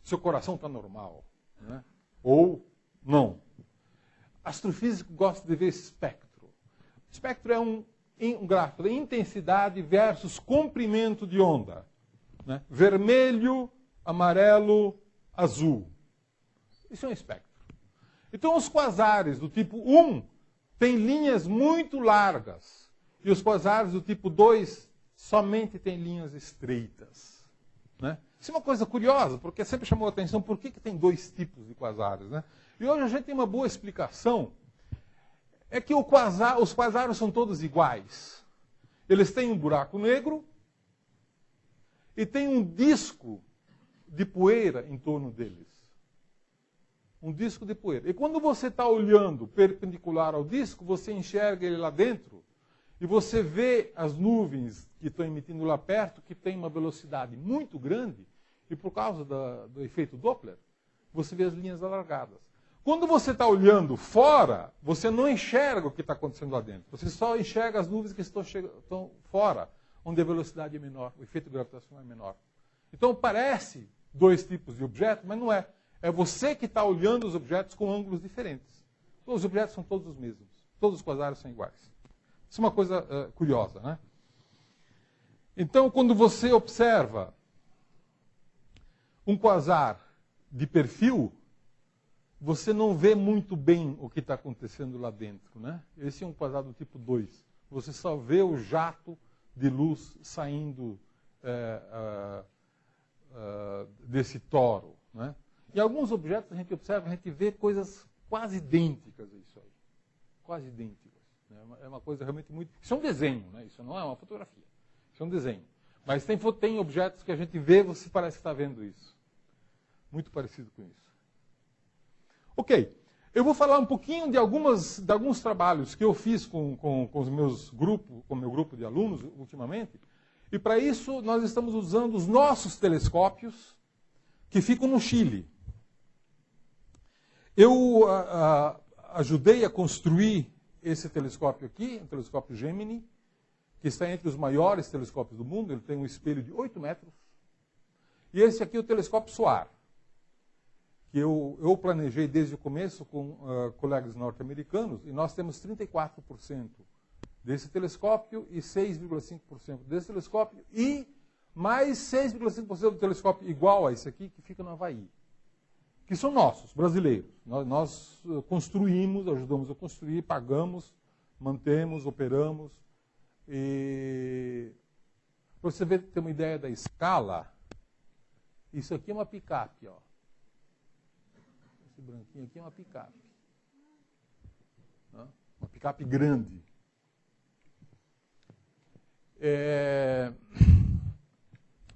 seu coração está normal. Né? Ou não. Astrofísico gosta de ver espectro. Espectro é um gráfico de intensidade versus comprimento de onda. Né? Vermelho, amarelo, azul. Isso é um espectro. Então os quasares do tipo 1 tem linhas muito largas. E os quasares do tipo 2 somente têm linhas estreitas. Né? Isso é uma coisa curiosa, porque sempre chamou a atenção por que tem 2 tipos de quasares. Né? E hoje a gente tem uma boa explicação. É que os quasares são todos iguais. Eles têm um buraco negro e tem um disco de poeira em torno deles. um disco de poeira. E quando você está olhando perpendicular ao disco, você enxerga ele lá dentro e você vê as nuvens que estão emitindo lá perto, que tem uma velocidade muito grande, e por causa do efeito Doppler, você vê as linhas alargadas. Quando você está olhando fora, você não enxerga o que está acontecendo lá dentro. Você só enxerga as nuvens que estão fora, onde a velocidade é menor, o efeito gravitacional é menor. Então parece dois tipos de objetos, mas não é. É você que está olhando os objetos com ângulos diferentes. Os objetos são todos os mesmos. Todos os quasares são iguais. Isso é uma coisa curiosa, né? Então, quando você observa um quasar de perfil, você não vê muito bem o que está acontecendo lá dentro, né? Esse é um quasar do tipo 2. Você só vê o jato de luz saindo desse toro, né? Em alguns objetos a gente observa, a gente vê coisas quase idênticas a isso aí. Quase idênticas. Né? É uma coisa realmente muito... Isso é um desenho, né? Isso não é uma fotografia. Isso é um desenho. Mas tem objetos que a gente vê, você parece que está vendo isso. Muito parecido com isso. Ok. Eu vou falar um pouquinho de alguns trabalhos que eu fiz com os meus grupos, com o meu grupo de alunos ultimamente. E para isso nós estamos usando os nossos telescópios que ficam no Chile. Eu ajudei a construir esse telescópio aqui, um telescópio Gemini, que está entre os maiores telescópios do mundo. Ele tem um espelho de 8 metros. E esse aqui é o telescópio SOAR, que eu planejei desde o começo com colegas norte-americanos, e nós temos 34% desse telescópio e 6,5% desse telescópio, e mais 6,5% do telescópio igual a esse aqui, que fica no Havaí, que são nossos, brasileiros. Nós construímos, ajudamos a construir, pagamos, mantemos, operamos. E para você ter uma ideia da escala, isso aqui é uma picape, ó. Esse branquinho aqui é uma picape. Uma picape grande.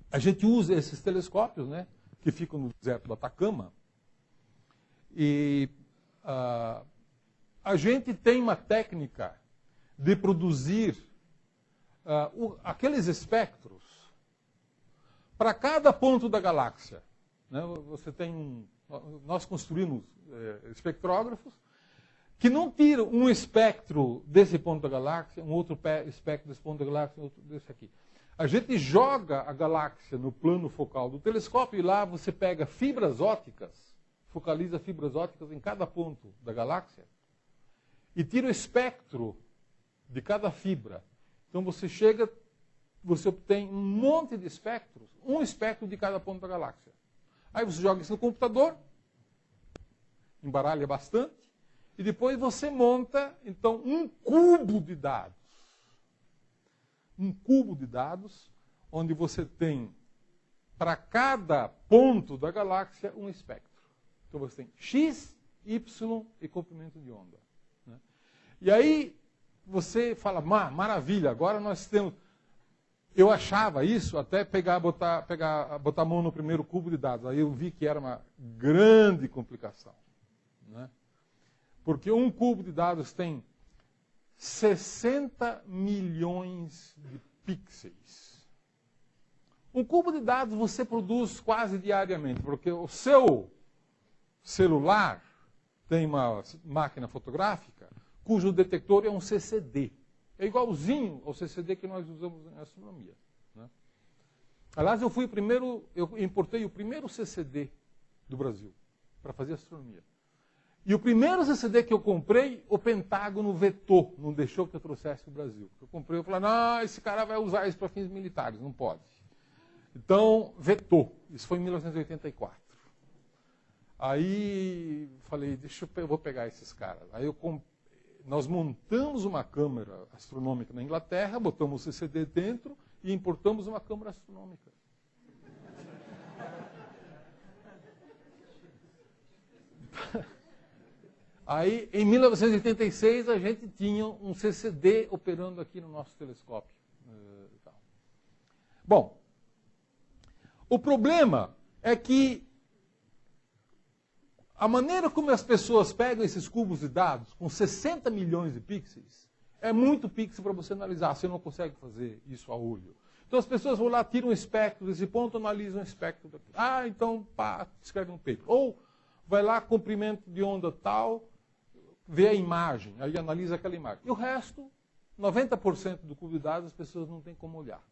A gente usa esses telescópios, né, que ficam no deserto do Atacama. E a gente tem uma técnica de produzir aqueles espectros para cada ponto da galáxia. Né? Nós construímos espectrógrafos que não tiram um espectro desse ponto da galáxia, um outro espectro desse ponto da galáxia, outro desse aqui. A gente joga a galáxia no plano focal do telescópio e lá você pega fibras ópticas, focaliza fibras ópticas em cada ponto da galáxia e tira o espectro de cada fibra. Então você obtém um monte de espectros, um espectro de cada ponto da galáxia. Aí você joga isso no computador, embaralha bastante, e depois você monta, então, um cubo de dados. Um cubo de dados, onde você tem, para cada ponto da galáxia, um espectro. Então você tem X, Y e comprimento de onda. Né? E aí você fala, maravilha, agora nós temos... Eu achava isso até botar a mão no primeiro cubo de dados. Aí eu vi que era uma grande complicação. Né? Porque um cubo de dados tem 60 milhões de pixels. Um cubo de dados você produz quase diariamente, porque o seu celular tem uma máquina fotográfica cujo detector é um CCD. É igualzinho ao CCD que nós usamos em astronomia. Né? Aliás, eu importei o primeiro CCD do Brasil para fazer astronomia. E o primeiro CCD que eu comprei, o Pentágono vetou, não deixou que eu trouxesse para o Brasil. Eu comprei, eu falei, não, esse cara vai usar isso para fins militares, não pode. Então, vetou. Isso foi em 1984. Aí, falei, eu vou pegar esses caras. Aí nós montamos uma câmera astronômica na Inglaterra, botamos o CCD dentro e importamos uma câmera astronômica. Aí, em 1986, a gente tinha um CCD operando aqui no nosso telescópio. Bom, o problema é que A maneira como as pessoas pegam esses cubos de dados, com 60 milhões de pixels, é muito pixel para você analisar. Você não consegue fazer isso a olho. Então as pessoas vão lá, tiram um espectro desse ponto, analisam o espectro daqui. Ah, então, pá, escreve um paper. Ou vai lá, comprimento de onda tal, vê a imagem, aí analisa aquela imagem. E o resto, 90% do cubo de dados, as pessoas não têm como olhar.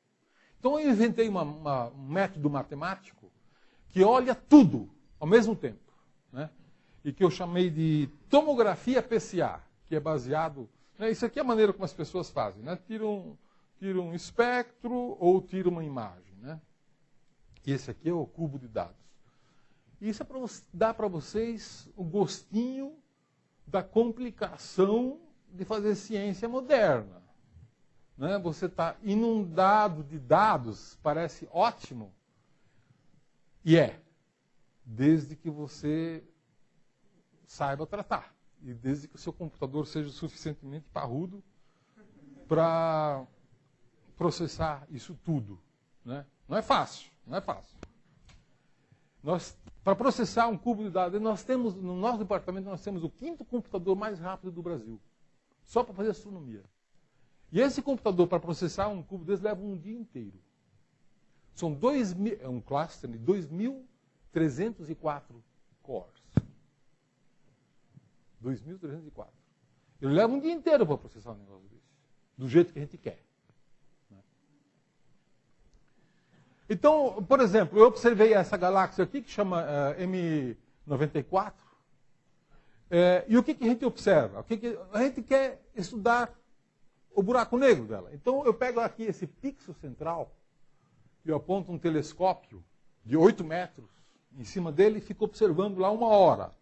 Então eu inventei um método matemático que olha tudo ao mesmo tempo. Né? E que eu chamei de tomografia PCA, que é baseado... Né? Isso aqui é a maneira como as pessoas fazem. Né? Tiram um espectro ou tiram uma imagem. Né? E esse aqui é o cubo de dados. E isso é para dar para vocês o gostinho da complicação de fazer ciência moderna. Né? Você está inundado de dados, parece ótimo. E é. Desde que você saiba tratar. E desde que o seu computador seja suficientemente parrudo para processar isso tudo. Né? Não é fácil, não é fácil. Para processar um cubo de dados, nós temos, no nosso departamento, nós temos o 5º computador mais rápido do Brasil. Só para fazer astronomia. E esse computador, para processar um cubo desse, leva um dia inteiro. São 2.000, é um cluster de 2.304 cores. 2.304. Ele leva um dia inteiro para processar um negócio desse. Do jeito que a gente quer. Então, por exemplo, eu observei essa galáxia aqui, que chama M94. E o que a gente observa? A gente quer estudar o buraco negro dela. Então, eu pego aqui esse pixel central e eu aponto um telescópio de 8 metros em cima dele e fico observando lá 1 hora,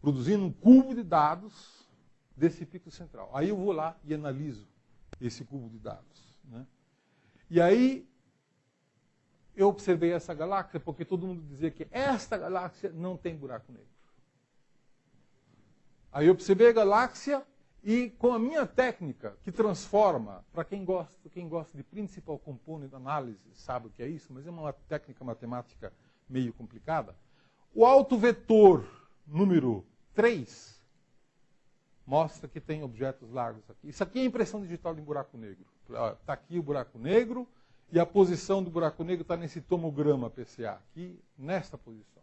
produzindo um cubo de dados desse pixel central. Aí eu vou lá e analiso esse cubo de dados. Né? E aí eu observei essa galáxia porque todo mundo dizia que esta galáxia não tem buraco negro. Aí eu observei a galáxia e com a minha técnica, que transforma, para quem gosta de Principal Component Analysis, sabe o que é isso, mas é uma técnica matemática meio complicada. O autovetor número 3 mostra que tem objetos largos aqui. Isso aqui é impressão digital de um buraco negro. Está aqui o buraco negro e a posição do buraco negro está nesse tomograma PCA, aqui nesta posição.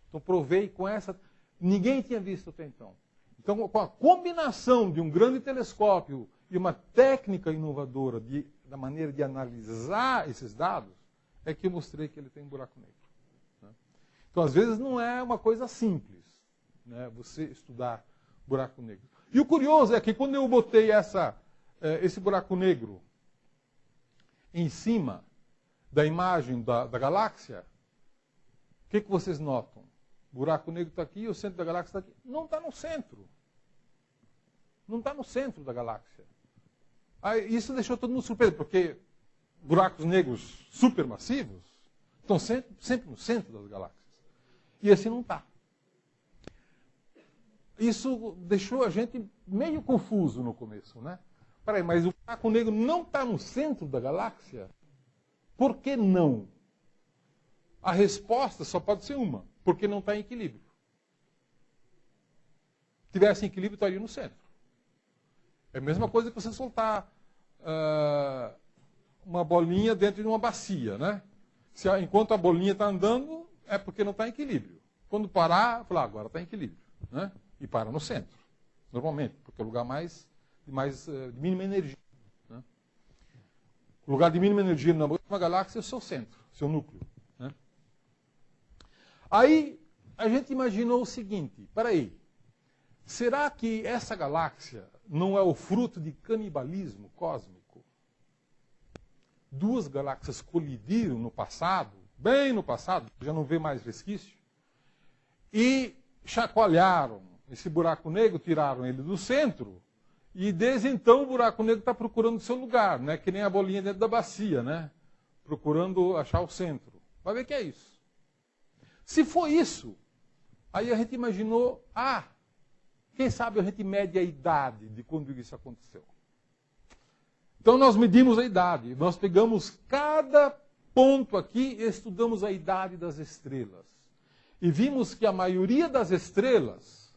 Então provei com essa... Ninguém tinha visto até então. Então, com a combinação de um grande telescópio e uma técnica inovadora da maneira de analisar esses dados, é que eu mostrei que ele tem um buraco negro. Né? Então, às vezes, não é uma coisa simples, né, você estudar buraco negro. E o curioso é que quando eu botei esse buraco negro em cima da imagem da galáxia, o que vocês notam? O buraco negro está aqui e o centro da galáxia está aqui. Não está no centro. Não está no centro da galáxia. Aí, isso deixou todo mundo surpreso, porque buracos negros supermassivos estão sempre no centro das galáxias. E esse não está. Isso deixou a gente meio confuso no começo, né? Peraí, mas o buraco negro não está no centro da galáxia? Por que não? A resposta só pode ser uma. Porque não está em equilíbrio. Se tivesse em equilíbrio, estaria no centro. É a mesma coisa que você soltar uma bolinha dentro de uma bacia, né? Enquanto a bolinha está andando, é porque não está em equilíbrio. Quando parar, falar, agora está em equilíbrio. Né? E para no centro, normalmente, porque é o lugar de mínima energia. Né? O lugar de mínima energia numa galáxia é o seu centro, seu núcleo. Né? Aí a gente imaginou o seguinte, peraí, será que essa galáxia não é o fruto de canibalismo cósmico? Duas galáxias colidiram no passado, bem no passado, já não vê mais resquício, e chacoalharam esse buraco negro, tiraram ele do centro, e desde então o buraco negro está procurando o seu lugar, né? Que nem a bolinha dentro da bacia, né? Procurando achar o centro. Vai ver que é isso. Se for isso, aí a gente imaginou, quem sabe a gente mede a idade de quando isso aconteceu. Então nós medimos a idade, nós pegamos cada ponto aqui e estudamos a idade das estrelas. e vimos que a maioria das estrelas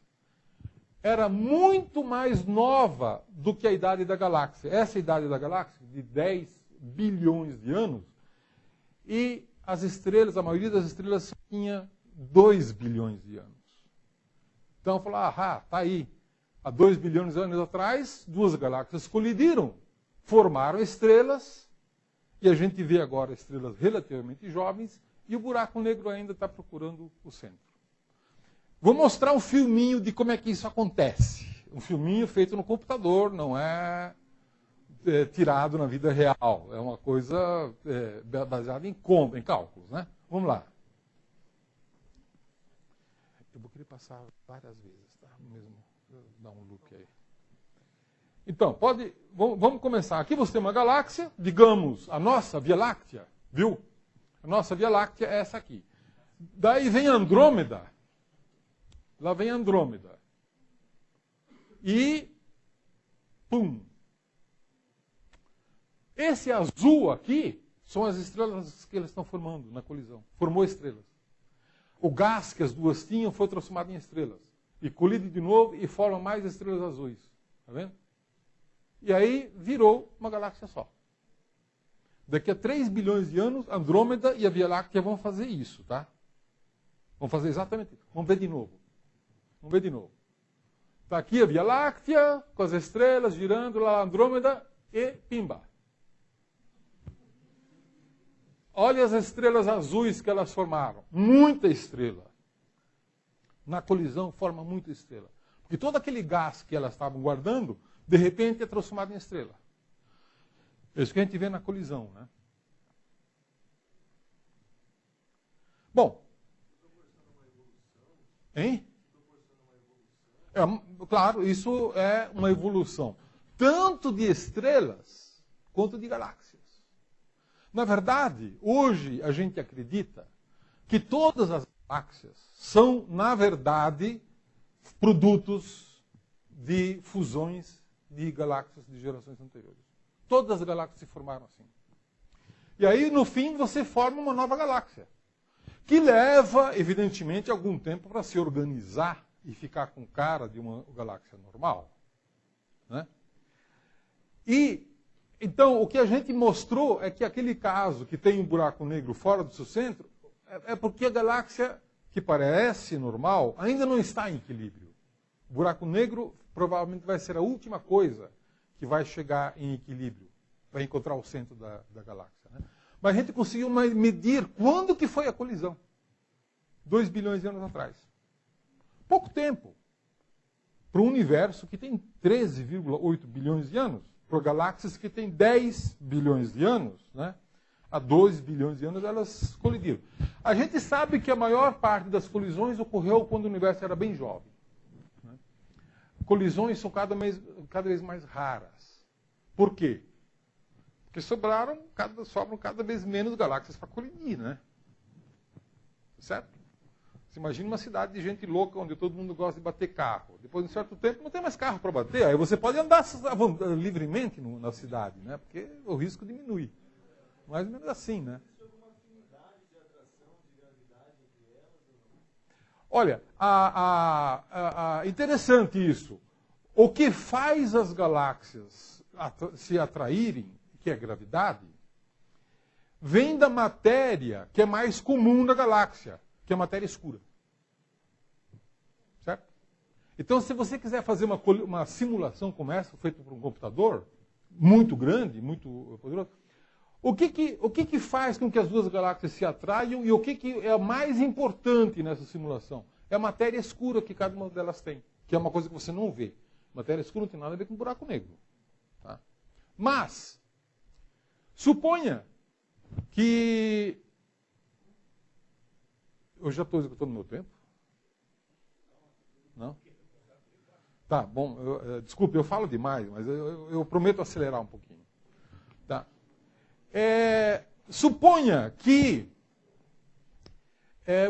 era muito mais nova do que a idade da galáxia. Essa idade da galáxia, de 10 bilhões de anos, e as estrelas, a maioria das estrelas tinha 2 bilhões de anos. Então, falar, tá aí. Há 2 bilhões de anos atrás, duas galáxias colidiram, formaram estrelas, e a gente vê agora estrelas relativamente jovens, e o buraco negro ainda está procurando o centro. Vou mostrar um filminho de como é que isso acontece. Um filminho feito no computador, não é tirado na vida real. É uma coisa baseada em cálculos, né? Vamos lá. Eu vou querer passar várias vezes, tá? Mesmo dar um loop aí. Então, vamos começar. Aqui você tem uma galáxia, digamos, a nossa Via Láctea, viu? A nossa Via Láctea é essa aqui. Daí vem Andrômeda. Lá vem Andrômeda. E, pum. Esse azul aqui são as estrelas que elas estão formando na colisão. Formou estrelas. O gás que as duas tinham foi transformado em estrelas. E colide de novo e forma mais estrelas azuis. Está vendo? E aí virou uma galáxia só. Daqui a 3 bilhões de anos, Andrômeda e a Via Láctea vão fazer isso, tá? Vão fazer exatamente isso. Vamos ver de novo. Vamos ver de novo. Está aqui a Via Láctea, com as estrelas girando lá, Andrômeda e pimba. Olha as estrelas azuis que elas formaram. Muita estrela. Na colisão forma muita estrela. Porque todo aquele gás que elas estavam guardando, de repente é transformado em estrela. É isso que a gente vê na colisão, né? Bom. Hein? Claro, isso é uma evolução. Tanto de estrelas, quanto de galáxias. Na verdade, hoje a gente acredita que todas as galáxias são, na verdade, produtos de fusões de galáxias de gerações anteriores. Todas as galáxias se formaram assim. E aí, no fim, você forma uma nova galáxia, que leva, evidentemente, algum tempo para se organizar e ficar com cara de uma galáxia normal. Né? E, então, o que a gente mostrou é que aquele caso que tem um buraco negro fora do seu centro é porque a galáxia, que parece normal, ainda não está em equilíbrio. O buraco negro provavelmente vai ser a última coisa que vai chegar em equilíbrio, vai encontrar o centro da galáxia. Né? Mas a gente conseguiu medir quando que foi a colisão. 2 bilhões de anos atrás. Pouco tempo. Para um universo que tem 13,8 bilhões de anos. Para galáxias que têm 10 bilhões de anos, né? Há 2 bilhões de anos elas colidiram. A gente sabe que a maior parte das colisões ocorreu quando o universo era bem jovem. Né? Colisões são cada vez mais raras. Por quê? Porque sobram cada vez menos galáxias para colidir, né? Certo? Você imagina uma cidade de gente louca, onde todo mundo gosta de bater carro. Depois de um certo tempo, não tem mais carro para bater. Aí você pode andar livremente na cidade, né? Porque o risco diminui. Mais ou menos assim, né? Existe alguma afinidade de atração, de gravidade entre elas? Olha, interessante isso. O que faz as galáxias se atraírem, que é a gravidade, vem da matéria que é mais comum da galáxia, que é a matéria escura. Certo? Então, se você quiser fazer uma simulação como essa, feita por um computador, muito grande, muito poderoso, o que faz com que as duas galáxias se atraiam e o que é mais importante nessa simulação? É a matéria escura que cada uma delas tem, que é uma coisa que você não vê. Matéria escura não tem nada a ver com buraco negro. Tá? Mas, suponha que... Eu já estou executando meu tempo? Não? Tá, bom. Desculpe, eu falo demais, mas eu prometo acelerar um pouquinho. Tá? Suponha que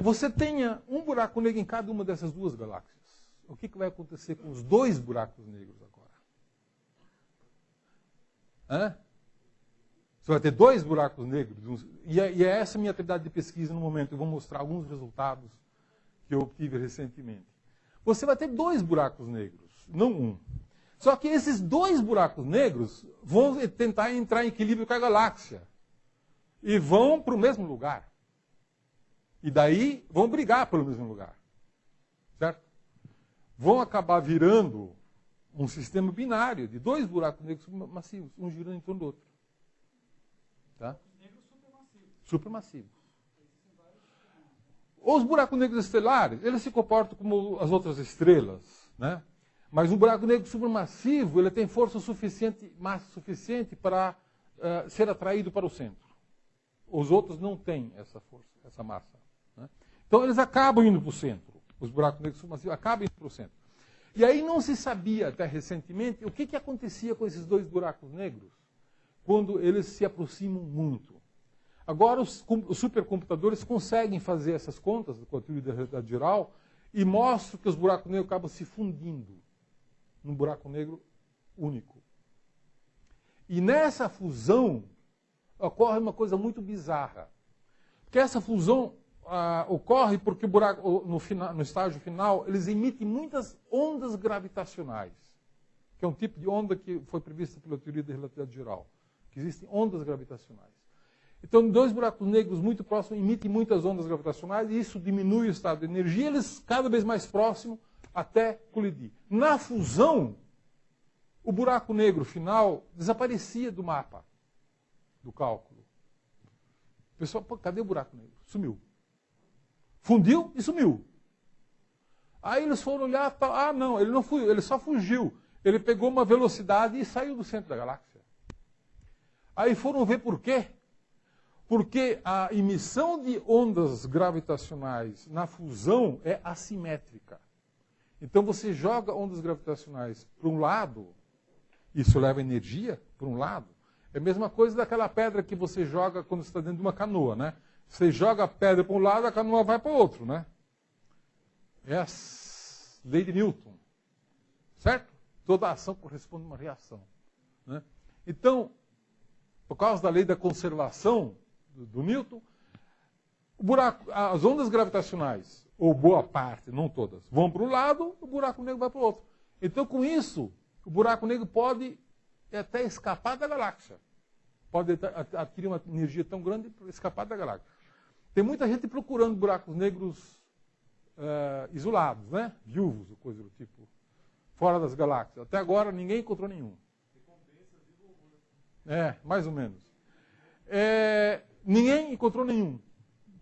você tenha um buraco negro em cada uma dessas duas galáxias. O que vai acontecer com os 2 buracos negros agora? Hã? Você vai ter 2 buracos negros. E é essa a minha atividade de pesquisa no momento. Eu vou mostrar alguns resultados que eu obtive recentemente. Você vai ter 2 buracos negros, não um. Só que esses 2 buracos negros vão tentar entrar em equilíbrio com a galáxia. E vão para o mesmo lugar. E daí vão brigar pelo mesmo lugar. Certo? Vão acabar virando um sistema binário de 2 buracos negros supermassivos, um girando em torno do outro. Tá? Negros supermassivos. Supermassivos. Os buracos negros estelares, eles se comportam como as outras estrelas, né? Mas um buraco negro supermassivo, ele tem força suficiente, massa suficiente para ser atraído para o centro. Os outros não têm essa força, essa massa. Né? Então eles acabam indo para o centro. Os buracos negros supermassivos acabam indo para o centro. E aí não se sabia até recentemente o que acontecia com esses 2 buracos negros quando eles se aproximam muito. Agora os supercomputadores conseguem fazer essas contas com a teoria da relatividade geral e mostram que os buracos negros acabam se fundindo num buraco negro único. E nessa fusão ocorre uma coisa muito bizarra. Porque essa fusão ocorre porque o buraco, no estágio final, eles emitem muitas ondas gravitacionais, que é um tipo de onda que foi prevista pela teoria da relatividade geral, que existem ondas gravitacionais. Então, 2 buracos negros muito próximos emitem muitas ondas gravitacionais e isso diminui o estado de energia, eles cada vez mais próximos até colidir. Na fusão, o buraco negro final desaparecia do mapa, do cálculo. O pessoal, pô, cadê o buraco negro? Sumiu. Fundiu e sumiu. Aí eles foram olhar, não, ele não fugiu, ele só fugiu. Ele pegou uma velocidade e saiu do centro da galáxia. Aí foram ver por quê. Porque a emissão de ondas gravitacionais na fusão é assimétrica. Então você joga ondas gravitacionais para um lado, isso leva energia para um lado. É a mesma coisa daquela pedra que você joga quando você está dentro de uma canoa, né? Você joga a pedra para um lado, a canoa vai para o outro, né? É a lei de Newton. Certo? Toda ação corresponde a uma reação. Né? Então, por causa da lei da conservação do Newton, as ondas gravitacionais, ou boa parte, não todas, vão para um lado, o buraco negro vai para o outro. Então, com isso, o buraco negro pode até escapar da galáxia. Pode adquirir uma energia tão grande para escapar da galáxia. Tem muita gente procurando buracos negros isolados, né? Viúvos, ou coisa do tipo, fora das galáxias. Até agora ninguém encontrou nenhum. Mais ou menos. Ninguém encontrou nenhum.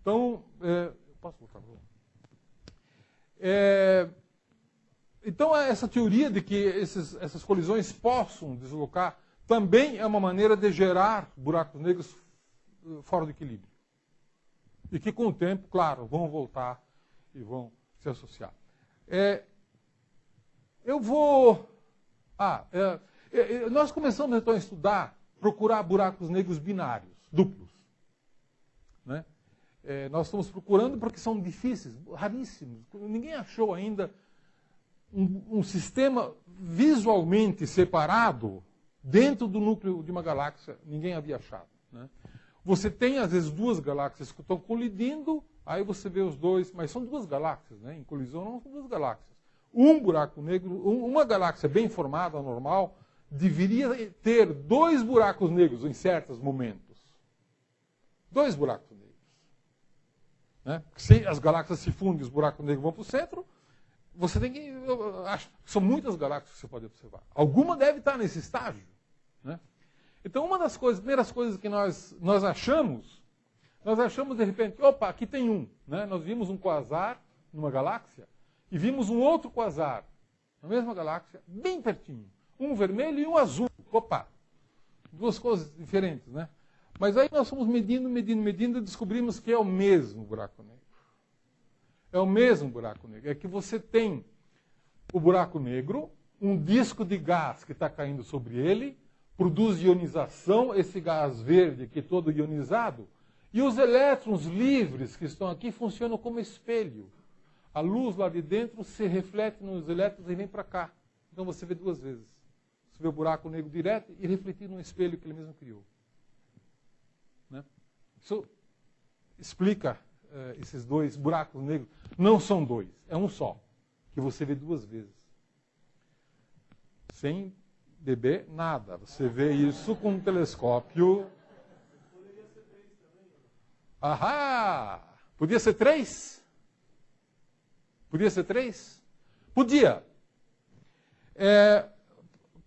Então, posso voltar? Então, essa teoria de que essas colisões possam deslocar também é uma maneira de gerar buracos negros fora do equilíbrio. E que, com o tempo, claro, vão voltar e vão se associar. Nós começamos, então, a estudar, procurar buracos negros binários, duplos. Né? Nós estamos procurando porque são difíceis, raríssimos. Ninguém achou ainda um sistema visualmente separado dentro do núcleo de uma galáxia. Ninguém havia achado. Né? Você tem, às vezes, 2 galáxias que estão colidindo, aí você vê os 2, mas são 2 galáxias, né? Em colisão não são 2 galáxias. Um buraco negro, uma galáxia bem formada, normal, deveria ter 2 buracos negros em certos momentos. 2 buracos negros. Né? Se as galáxias se fundem e os buracos negros vão para o centro, você tem que... São muitas galáxias que você pode observar. Alguma deve estar nesse estágio. Né? Então, uma das primeiras coisas que nós achamos de repente, opa, aqui tem um. Né? Nós vimos um quasar numa galáxia e vimos um outro quasar na mesma galáxia, bem pertinho. Um vermelho e um azul. Opa, 2 coisas diferentes, né? Mas aí nós fomos medindo e descobrimos que é o mesmo buraco negro. É o mesmo buraco negro. É que você tem o buraco negro, um disco de gás que está caindo sobre ele, produz ionização, esse gás verde aqui todo ionizado, e os elétrons livres que estão aqui funcionam como espelho. A luz lá de dentro se reflete nos elétrons e vem para cá. Então você vê 2 vezes. Você vê o buraco negro direto e refletido num espelho que ele mesmo criou. Né? Isso explica esses dois buracos negros não são dois, é um só, que você vê duas vezes. Sem beber nada. Você vê isso com um telescópio. Ahá! Podia ser 3? Podia ser 3? Podia.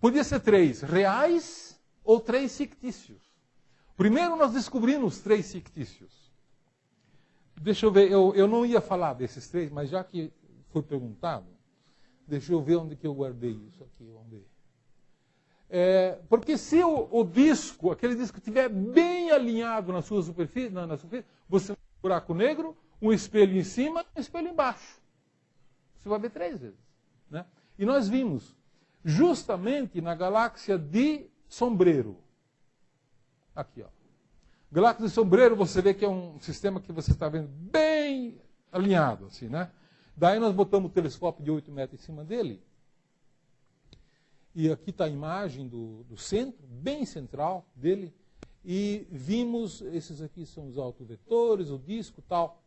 Podia ser 3 reais ou 3 fictícios. Primeiro nós descobrimos 3 fictícios. Deixa eu ver, eu não ia falar desses 3, mas já que foi perguntado, deixa eu ver onde que eu guardei isso aqui, vamos ver. Porque se o disco, aquele disco estiver bem alinhado na sua superfície, na superfície, você tem um buraco negro, um espelho em cima e um espelho embaixo. Você vai ver 3 vezes. Né? E nós vimos justamente na galáxia de Sombreiro. Aqui, ó. Galáxia de Sombreiro, você vê que é um sistema que você está vendo bem alinhado, assim, né? Daí nós botamos o telescópio de 8 metros em cima dele. E aqui está a imagem do centro, bem central dele. E vimos, esses aqui são os autovetores, o disco e tal.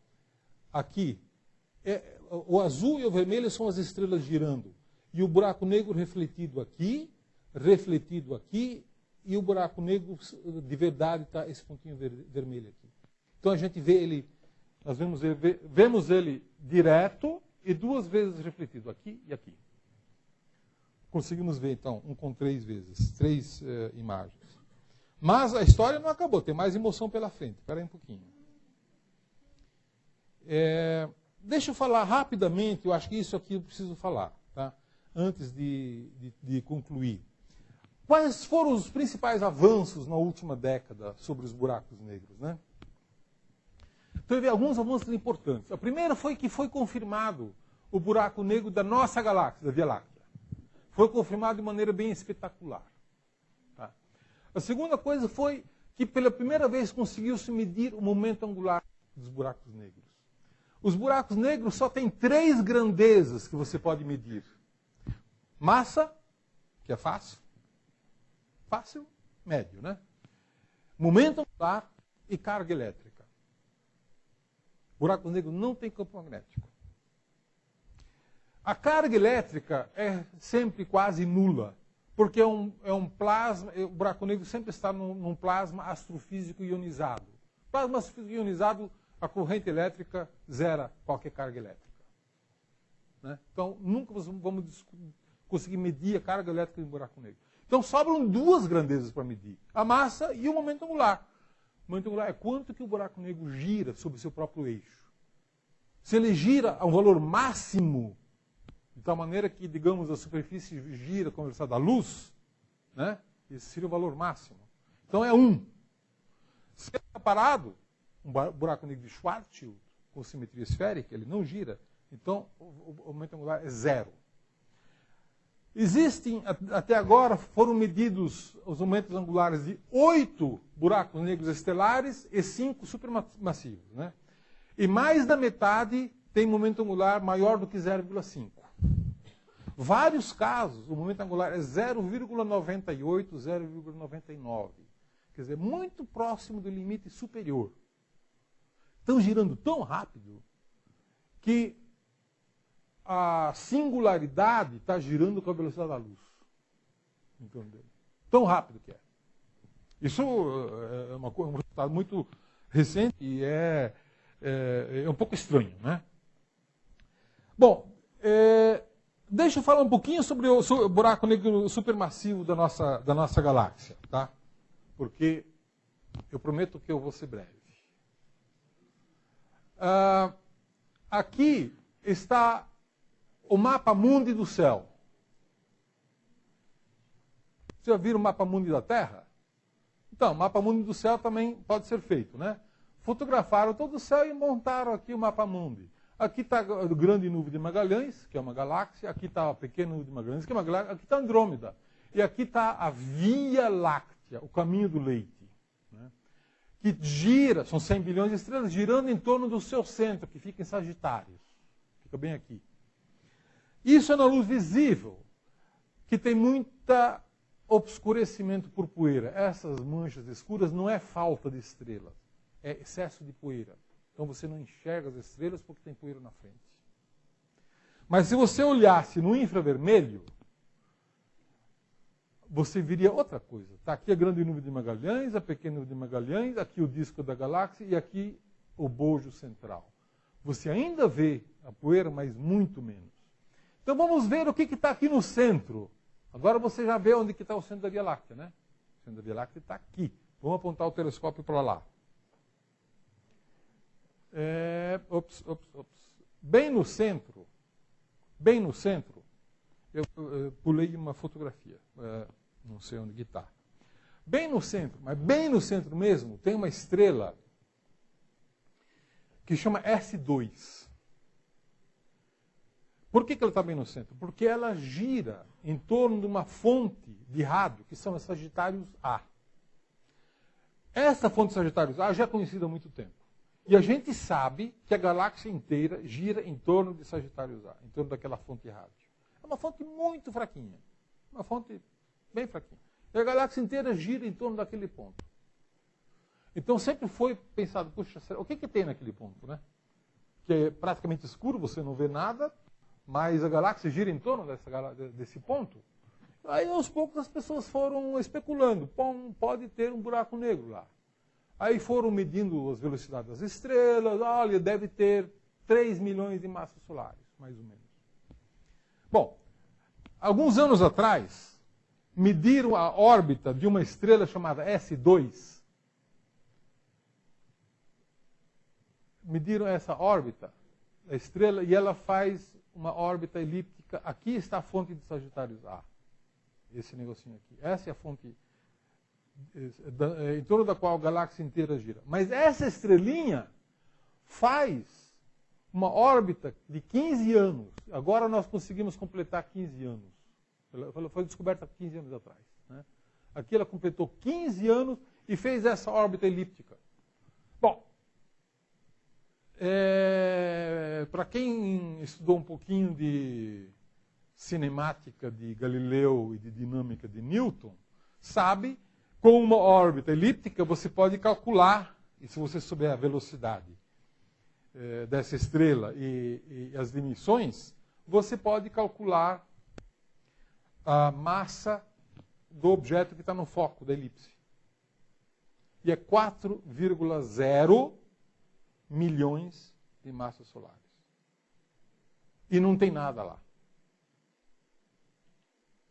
Aqui, o azul e o vermelho são as estrelas girando. E o buraco negro refletido aqui, e o buraco negro de verdade está esse pontinho vermelho aqui. Então a gente vê ele, nós vemos ele direto e 2 vezes refletido, aqui e aqui. Conseguimos ver, então, com 3 vezes, 3 imagens. Mas a história não acabou, tem mais emoção pela frente. Espera aí um pouquinho. Deixa eu falar rapidamente, eu acho que isso aqui eu preciso falar, tá? Antes de concluir. Quais foram os principais avanços na última década sobre os buracos negros, né? Então, teve alguns avanços importantes. A primeira foi que foi confirmado o buraco negro da nossa galáxia, da Via Láctea. Foi confirmado de maneira bem espetacular. Tá? A segunda coisa foi que pela primeira vez conseguiu-se medir o momento angular dos buracos negros. Os buracos negros só têm 3 grandezas que você pode medir. Massa, que é fácil. Fácil, médio, né? Momento angular e carga elétrica. Buraco negro não tem campo magnético. A carga elétrica é sempre quase nula, porque é um plasma, o buraco negro sempre está num plasma astrofísico ionizado. Plasma astrofísico ionizado, a corrente elétrica zera qualquer carga elétrica. Né? Então, nunca vamos conseguir medir a carga elétrica de um buraco negro. Então, sobram 2 grandezas para medir, a massa e o momento angular. O momento angular é quanto que o buraco negro gira sobre o seu próprio eixo. Se ele gira a um valor máximo, de tal maneira que, digamos, a superfície gira com a velocidade da luz, né? Esse seria o valor máximo. Então é 1. Se ele está parado, um buraco negro de Schwarzschild, com simetria esférica, ele não gira, então o momento angular é 0. Existem, até agora, foram medidos os momentos angulares de 8 buracos negros estelares e 5 supermassivos. Né? E mais da metade tem momento angular maior do que 0,5. Vários casos, o momento angular é 0,98, 0,99. Quer dizer, muito próximo do limite superior. Estão girando tão rápido que a singularidade está girando com a velocidade da luz. Entendeu? Tão rápido que é. Isso é um resultado muito recente e é um pouco estranho, né? Bom, deixa eu falar um pouquinho sobre o buraco negro supermassivo da nossa galáxia, tá? Porque eu prometo que eu vou ser breve. Aqui está o mapa mundi do céu. Vocês já viram o mapa mundi da Terra? Então, o mapa mundi do céu também pode ser feito, né? Fotografaram todo o céu e montaram aqui o mapa mundi. Aqui está a grande nuvem de Magalhães, que é uma galáxia. Aqui está a pequena nuvem de Magalhães, que é uma galáxia. Aqui está Andrômeda. E aqui está a Via Láctea, o caminho do leite. Né? Que gira, são 100 bilhões de estrelas, girando em torno do seu centro, que fica em Sagitário. Fica bem aqui. Isso é na luz visível, que tem muito obscurecimento por poeira. Essas manchas escuras não é falta de estrelas, é excesso de poeira. Então você não enxerga as estrelas porque tem poeira na frente. Mas se você olhasse no infravermelho, você viria outra coisa. Está aqui a grande nuvem de Magalhães, a pequena nuvem de Magalhães, aqui o disco da galáxia e aqui o bojo central. Você ainda vê a poeira, mas muito menos. Então vamos ver o que está aqui no centro. Agora você já vê onde que está o centro da Via Láctea, né? O centro da Via Láctea está aqui. Vamos apontar o telescópio para lá. Bem no centro, eu pulei uma fotografia, não sei onde está. Bem no centro, mas bem no centro mesmo, tem uma estrela que chama S2. Por que ela está bem no centro? Porque ela gira em torno de uma fonte de rádio, que são as Sagitários A. Essa fonte de Sagitários A já é conhecida há muito tempo. E a gente sabe que a galáxia inteira gira em torno de Sagitários A, em torno daquela fonte de rádio. É uma fonte muito fraquinha. Uma fonte bem fraquinha. E a galáxia inteira gira em torno daquele ponto. Então sempre foi pensado, puxa, o que tem naquele ponto, né? Que é praticamente escuro, você não vê nada, mas a galáxia gira em torno desse ponto. Aí aos poucos as pessoas foram especulando, pode ter um buraco negro lá. Aí foram medindo as velocidades das estrelas, olha, deve ter 3 milhões de massas solares, mais ou menos. Bom, alguns anos atrás, mediram a órbita de uma estrela chamada S2. Mediram essa órbita, a estrela, e ela faz uma órbita elíptica. Aqui está a fonte de Sagitários A. Esse negocinho aqui. Essa é a fonte em torno da qual a galáxia inteira gira. Mas essa estrelinha faz uma órbita de 15 anos. Agora nós conseguimos completar 15 anos. Ela foi descoberta 15 anos atrás. Né? Aqui ela completou 15 anos e fez essa órbita elíptica. Bom, para quem estudou um pouquinho de cinemática de Galileu e de dinâmica de Newton, sabe, com uma órbita elíptica você pode calcular, e se você souber a velocidade dessa estrela e as dimensões, você pode calcular a massa do objeto que está no foco da elipse. E é 4,0 milhões de massas solares. E não tem nada lá.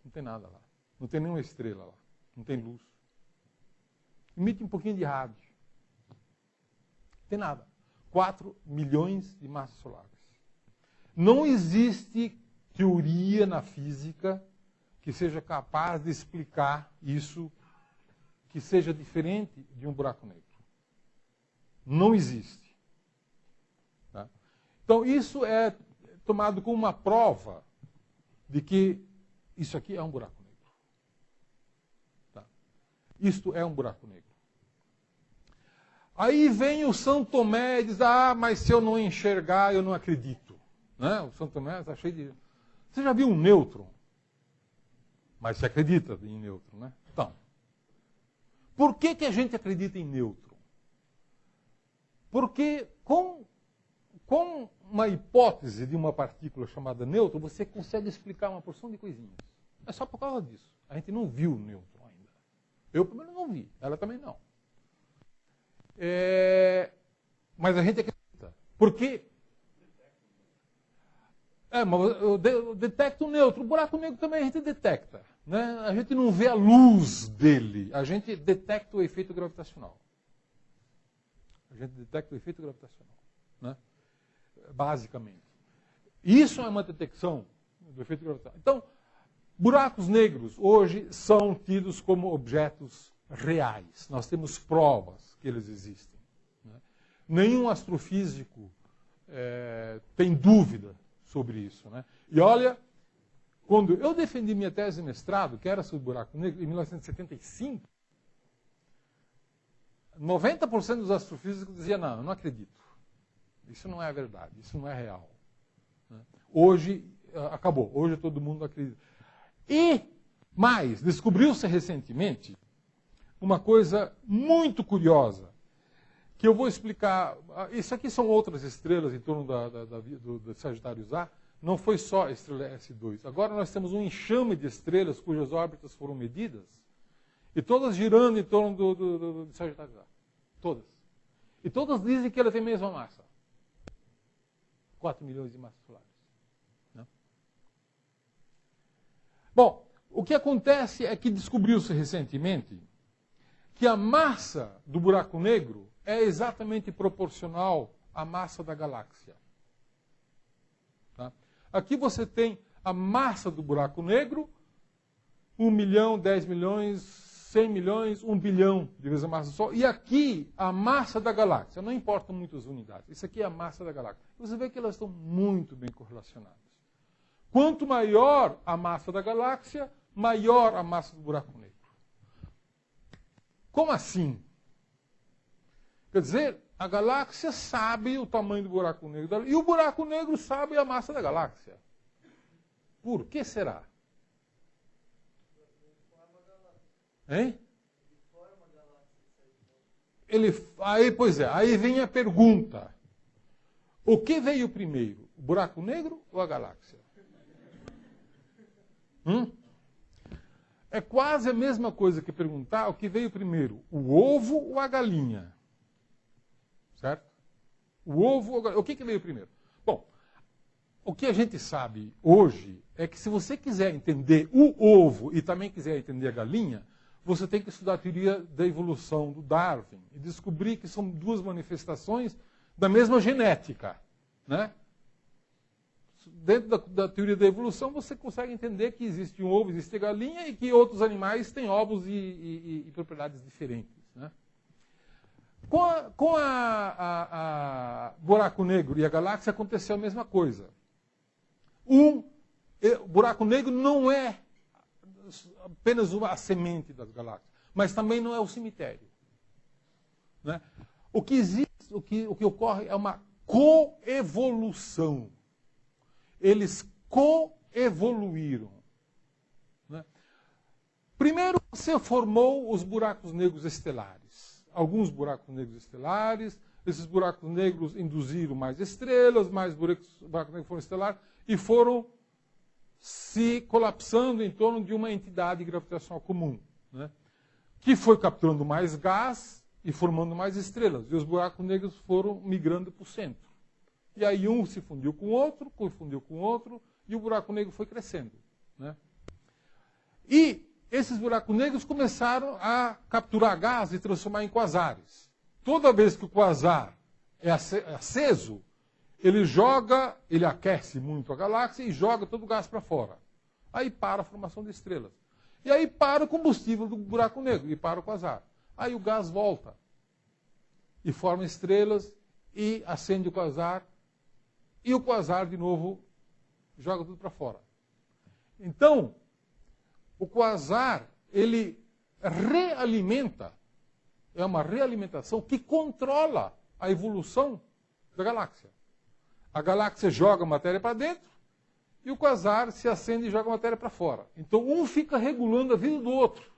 Não tem nada lá. Não tem nenhuma estrela lá. Não tem luz. Emite um pouquinho de rádio. Não tem nada. 4 milhões de massas solares. Não existe teoria na física que seja capaz de explicar isso, que seja diferente de um buraco negro. Não existe. Tá? Então, isso é tomado como uma prova de que isso aqui é um buraco negro. Tá? Isto é um buraco negro. Aí vem o São Tomé e diz, mas se eu não enxergar, eu não acredito. Né? O São Tomé está cheio de... Você já viu um nêutron? Mas você acredita em nêutron, né? Então, por que a gente acredita em nêutron? Porque com uma hipótese de uma partícula chamada nêutron, você consegue explicar uma porção de coisinhas. É só por causa disso. A gente não viu o nêutron ainda. Eu, primeiro, não vi. Ela também não. Mas a gente acredita. Porque... mas eu detecto o nêutron. O buraco negro também a gente detecta. Né? A gente não vê a luz dele. A gente detecta o efeito gravitacional. A gente detecta o efeito gravitacional. Né? Basicamente. Isso é uma detecção do efeito gravitacional. Então, buracos negros hoje são tidos como objetos reais. Nós temos provas que eles existem. Né? Nenhum astrofísico tem dúvida sobre isso. Né? E olha, quando eu defendi minha tese de mestrado, que era sobre buraco negro, em 1975, 90% dos astrofísicos diziam, não, eu não acredito. Isso não é verdade, isso não é real. Né? Hoje, acabou, hoje todo mundo acredita. E, mais, descobriu-se recentemente uma coisa muito curiosa, que eu vou explicar. Isso aqui são outras estrelas em torno do Sagitários A. Não foi só a estrela S2. Agora nós temos um enxame de estrelas cujas órbitas foram medidas e todas girando em torno do Sagitários A. Todas. E todas dizem que ela tem a mesma massa. 4 milhões de massas solares. Né? Bom, o que acontece é que descobriu-se recentemente que a massa do buraco negro é exatamente proporcional à massa da galáxia. Tá? Aqui você tem a massa do buraco negro, 1 milhão, 10 milhões, 100 milhões, 1 bilhão de vezes a massa do Sol. E aqui a massa da galáxia. Não importam muito as unidades. Isso aqui é a massa da galáxia. Você vê que elas estão muito bem correlacionadas. Quanto maior a massa da galáxia, maior a massa do buraco negro. Como assim? Quer dizer, a galáxia sabe o tamanho do buraco negro e o buraco negro sabe a massa da galáxia. Por que será? Hein? Aí vem a pergunta. O que veio primeiro? O buraco negro ou a galáxia? É quase a mesma coisa que perguntar o que veio primeiro, o ovo ou a galinha. Certo? O ovo ou a galinha. O que veio primeiro? Bom, o que a gente sabe hoje é que se você quiser entender o ovo e também quiser entender a galinha, você tem que estudar a teoria da evolução do Darwin e descobrir que são duas manifestações da mesma genética. Né? Dentro da teoria da evolução, você consegue entender que existe um ovo, existe a galinha e que outros animais têm ovos e propriedades diferentes. Né? Com a buraco negro e a galáxia aconteceu a mesma coisa. O buraco negro não é apenas a semente das galáxias, mas também não é o cemitério. Né? O que existe, o que ocorre é uma coevolução. Eles coevoluíram. Né? Primeiro você formou os buracos negros estelares. Alguns buracos negros estelares, esses buracos negros induziram mais estrelas, mais buracos negros foram estelares e foram se colapsando em torno de uma entidade gravitacional comum, né? Que foi capturando mais gás e formando mais estrelas. E os buracos negros foram migrando para o centro. E aí um se fundiu com o outro, e o buraco negro foi crescendo. Né? E esses buracos negros começaram a capturar gás e transformar em quasares. Toda vez que o quasar é aceso, ele aquece muito a galáxia e joga todo o gás para fora. Aí para a formação de estrelas. E aí para o combustível do buraco negro e para o quasar. Aí o gás volta e forma estrelas e acende o quasar. E o quasar, de novo, joga tudo para fora. Então, o quasar, ele realimenta, é uma realimentação que controla a evolução da galáxia. A galáxia joga matéria para dentro e o quasar se acende e joga matéria para fora. Então, um fica regulando a vida do outro.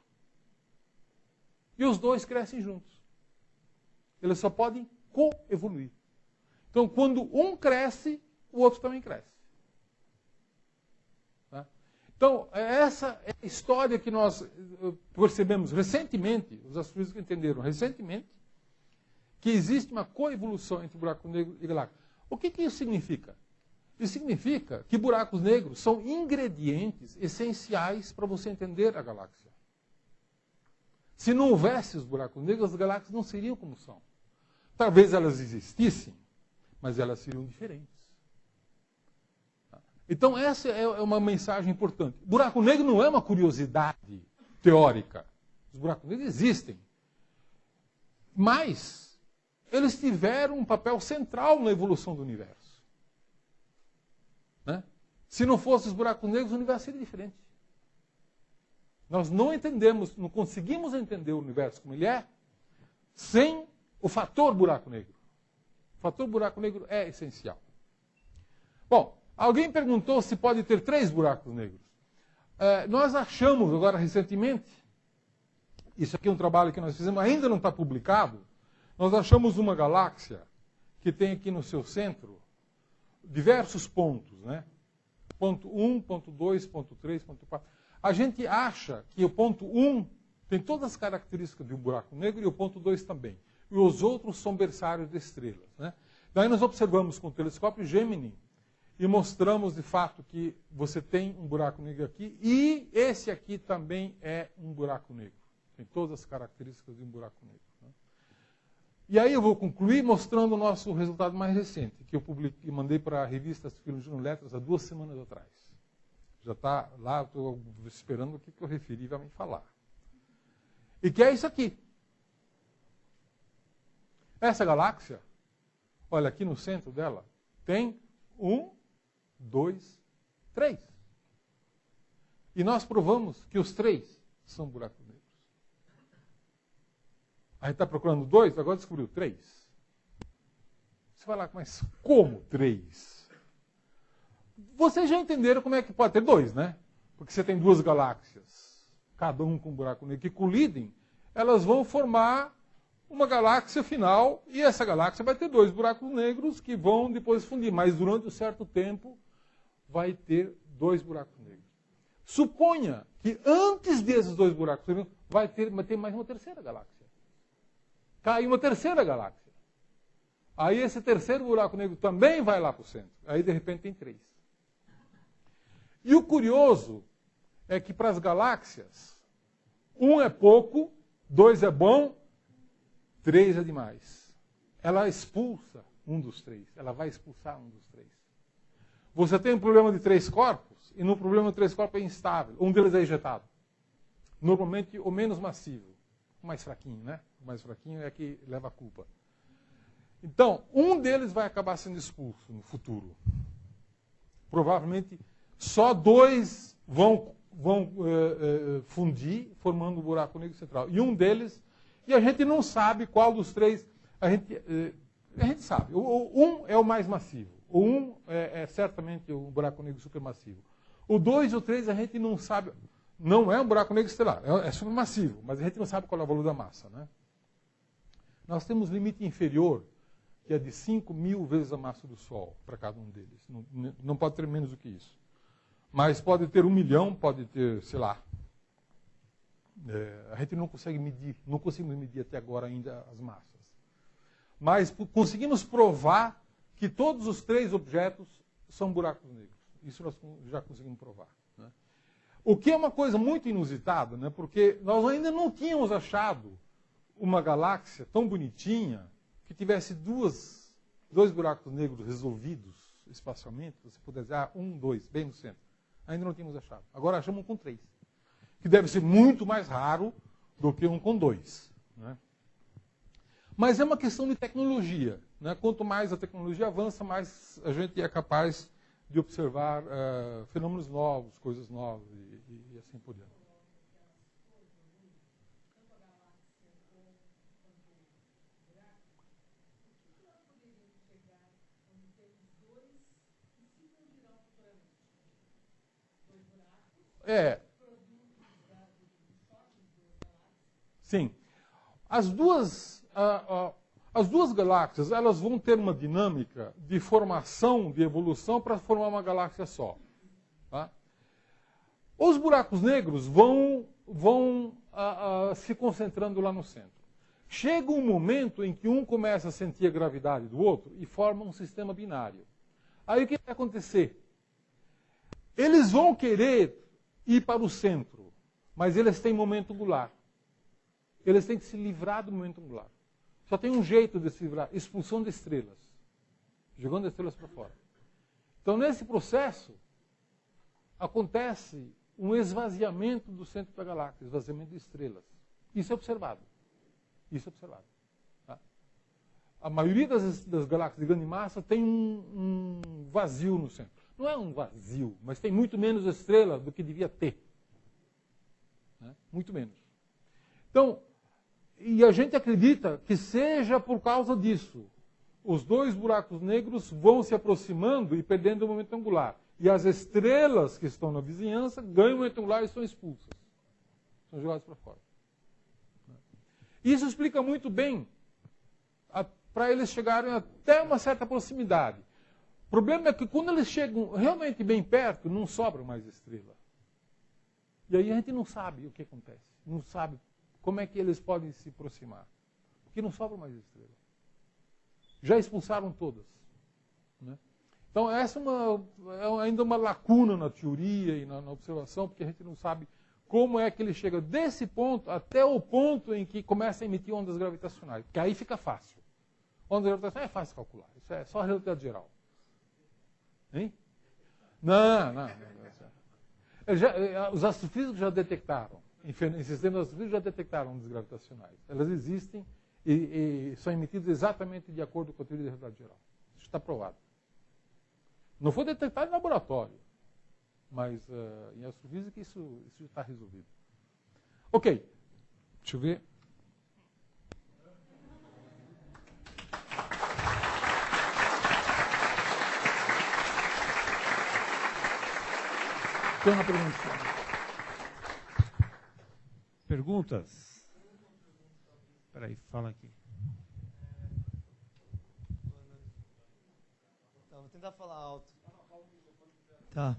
E os dois crescem juntos. Eles só podem coevoluir. Então, quando um cresce, o outro também cresce. Tá? Então, essa é a história que nós percebemos recentemente, os astrofísicos entenderam recentemente, que existe uma coevolução entre buraco negro e galáxia. O que isso significa? Isso significa que buracos negros são ingredientes essenciais para você entender a galáxia. Se não houvesse os buracos negros, as galáxias não seriam como são. Talvez elas existissem, mas elas seriam diferentes. Então essa é uma mensagem importante. Buraco negro não é uma curiosidade teórica. Os buracos negros existem. Mas eles tiveram um papel central na evolução do universo. Né? Se não fossem os buracos negros, o universo seria diferente. Nós não entendemos, não conseguimos entender o universo como ele é, sem o fator buraco negro. O fator buraco negro é essencial. Bom, alguém perguntou se pode ter 3 buracos negros. Nós achamos agora recentemente, isso aqui é um trabalho que nós fizemos, ainda não está publicado, Nós achamos uma galáxia que tem aqui no seu centro diversos pontos, né? Ponto 1, ponto 2, ponto 3, ponto 4. A gente acha que o ponto 1 tem todas as características de um buraco negro e o ponto 2 também. E os outros são berçários de estrelas, né? Daí nós observamos com o telescópio Gemini e mostramos de fato que você tem um buraco negro aqui e esse aqui também é um buraco negro. Tem todas as características de um buraco negro, né? E aí eu vou concluir mostrando o nosso resultado mais recente, que eu publiquei, mandei para a revista Astrobiologia no Letras há 2 semanas atrás. Já está lá, estou esperando o que o referi vai me falar. E que é isso aqui. Essa galáxia, olha aqui no centro dela, tem 1, 2, 3. E nós provamos que os 3 são buracos negros. A gente está procurando 2, agora descobriu 3. Você vai lá, mas como 3? Vocês já entenderam como é que pode ter 2, né? Porque você tem 2 galáxias, cada um com um buraco negro, que colidem, elas vão formar uma galáxia final, e essa galáxia vai ter 2 buracos negros que vão depois fundir, mas durante um certo tempo vai ter 2 buracos negros. Suponha que antes desses 2 buracos negros vai ter mais uma terceira galáxia. Cai uma terceira galáxia. Aí esse terceiro buraco negro também vai lá para o centro. Aí de repente tem 3. E o curioso é que para as galáxias, 1 é pouco, 2 é bom, 3 é demais. Ela expulsa um dos 3. Ela vai expulsar um dos 3. Você tem um problema de 3 corpos, e no problema de 3 corpos é instável. Um deles é ejetado. Normalmente o menos massivo. O mais fraquinho, né? O mais fraquinho é que leva a culpa. Então, um deles vai acabar sendo expulso no futuro. Provavelmente só 2 vão fundir, formando o buraco negro central. E um deles, e a gente não sabe qual dos 3, a gente sabe. O 1 é o mais massivo. O 1 é certamente o buraco negro supermassivo. O 2 e o 3 a gente não sabe. Não é um buraco negro estelar, é supermassivo, mas a gente não sabe qual é o valor da massa, né? Nós temos limite inferior, que é de 5.000 vezes a massa do Sol para cada um deles. Não pode ter menos do que isso. Mas pode ter 1 milhão, pode ter, sei lá. A gente não consegue medir, não conseguimos medir até agora ainda as massas. Mas conseguimos provar que todos os 3 objetos são buracos negros. Isso nós já conseguimos provar, né? O que é uma coisa muito inusitada, né? Porque nós ainda não tínhamos achado uma galáxia tão bonitinha que tivesse 2 buracos negros resolvidos espacialmente. Você pudesse dizer, 1, 2, bem no centro. Ainda não tínhamos achado. Agora achamos um com 3. Que deve ser muito mais raro do que um com 2. Né? Mas é uma questão de tecnologia, né? Quanto mais a tecnologia avança, mais a gente é capaz de observar fenômenos novos, coisas novas e assim por diante. Sim. As duas galáxias, elas vão ter uma dinâmica de formação, de evolução, para formar uma galáxia só. Tá? Os buracos negros vão se concentrando lá no centro. Chega um momento em que um começa a sentir a gravidade do outro e forma um sistema binário. Aí o que vai acontecer? Eles vão querer ir para o centro, mas eles têm momento angular. Eles têm que se livrar do momento angular. Só tem um jeito de se livrar, expulsão de estrelas. Jogando as estrelas para fora. Então, nesse processo, acontece um esvaziamento do centro da galáxia, esvaziamento de estrelas. Isso é observado. Isso é observado. Tá? A maioria das galáxias de grande massa tem um vazio no centro. Não é um vazio, mas tem muito menos estrelas do que devia ter. Né? Muito menos. Então, e a gente acredita que seja por causa disso. Os 2 buracos negros vão se aproximando e perdendo o momento angular. E as estrelas que estão na vizinhança ganham o momento angular e são expulsas. São jogadas para fora. Isso explica muito bem para eles chegarem até uma certa proximidade. O problema é que quando eles chegam realmente bem perto, não sobra mais estrela. E aí a gente não sabe o que acontece. Não sabe como é que eles podem se aproximar. Porque não sobra mais estrela. Já expulsaram todas. Né? Então essa é ainda uma lacuna na teoria e na observação, porque a gente não sabe como é que ele chega desse ponto até o ponto em que começa a emitir ondas gravitacionais. Porque aí fica fácil. Ondas gravitacionais é fácil calcular. Isso é só relatividade geral. Hein? Não. Os astrofísicos já detectaram, em sistemas astrofísicos já detectaram ondas gravitacionais. Elas existem e são emitidas exatamente de acordo com a teoria da relatividade geral. Isso está provado. Não foi detectado em laboratório, mas em astrofísica isso já está resolvido. Ok, deixa eu ver. Tem uma pergunta. Perguntas? Espera aí, fala aqui. Tá, vou tentar falar alto. Tá,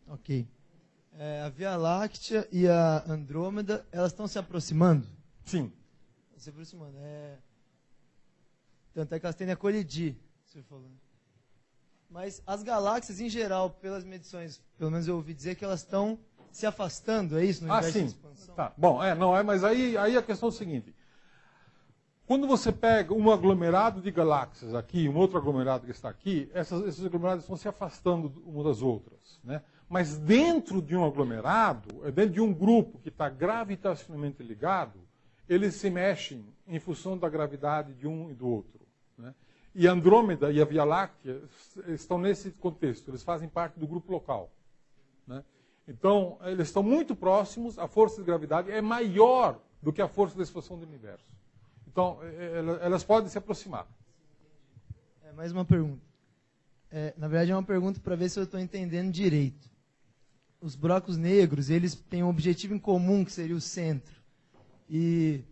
ok. A Via Láctea e a Andrômeda, elas estão se aproximando? Sim. Se aproximando. Tanto é que elas tendem a colidir, você falou. Mas as galáxias, em geral, pelas medições, pelo menos eu ouvi dizer que elas estão se afastando, é isso? No universo sim. de expansão? Tá. Bom, mas aí a questão é o seguinte. Quando você pega um aglomerado de galáxias aqui, um outro aglomerado que está aqui, esses aglomerados estão se afastando uma das outras. Né? Mas dentro de um aglomerado, dentro de um grupo que está gravitacionalmente ligado, eles se mexem em função da gravidade de um e do outro. Né? E a Andrômeda e a Via Láctea estão nesse contexto, eles fazem parte do grupo local. Né? Então, eles estão muito próximos, a força de gravidade é maior do que a força da expansão do universo. Então, elas podem se aproximar. Mais uma pergunta. Na verdade, é uma pergunta para ver se eu estou entendendo direito. Os buracos negros, eles têm um objetivo em comum, que seria o centro. E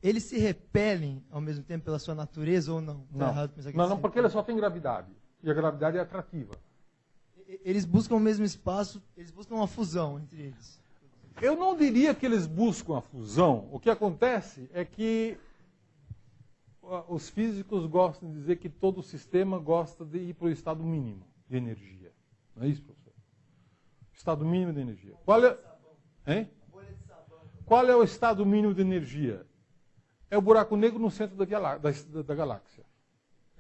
eles se repelem ao mesmo tempo pela sua natureza ou não? Não, porque eles só têm gravidade. E a gravidade é atrativa. Eles buscam o mesmo espaço, eles buscam uma fusão entre eles. Eu não diria que eles buscam a fusão. O que acontece é que os físicos gostam de dizer que todo sistema gosta de ir para o estado mínimo de energia. Não é isso, professor? Estado mínimo de energia. Qual é o estado mínimo de energia? É o buraco negro no centro da galáxia.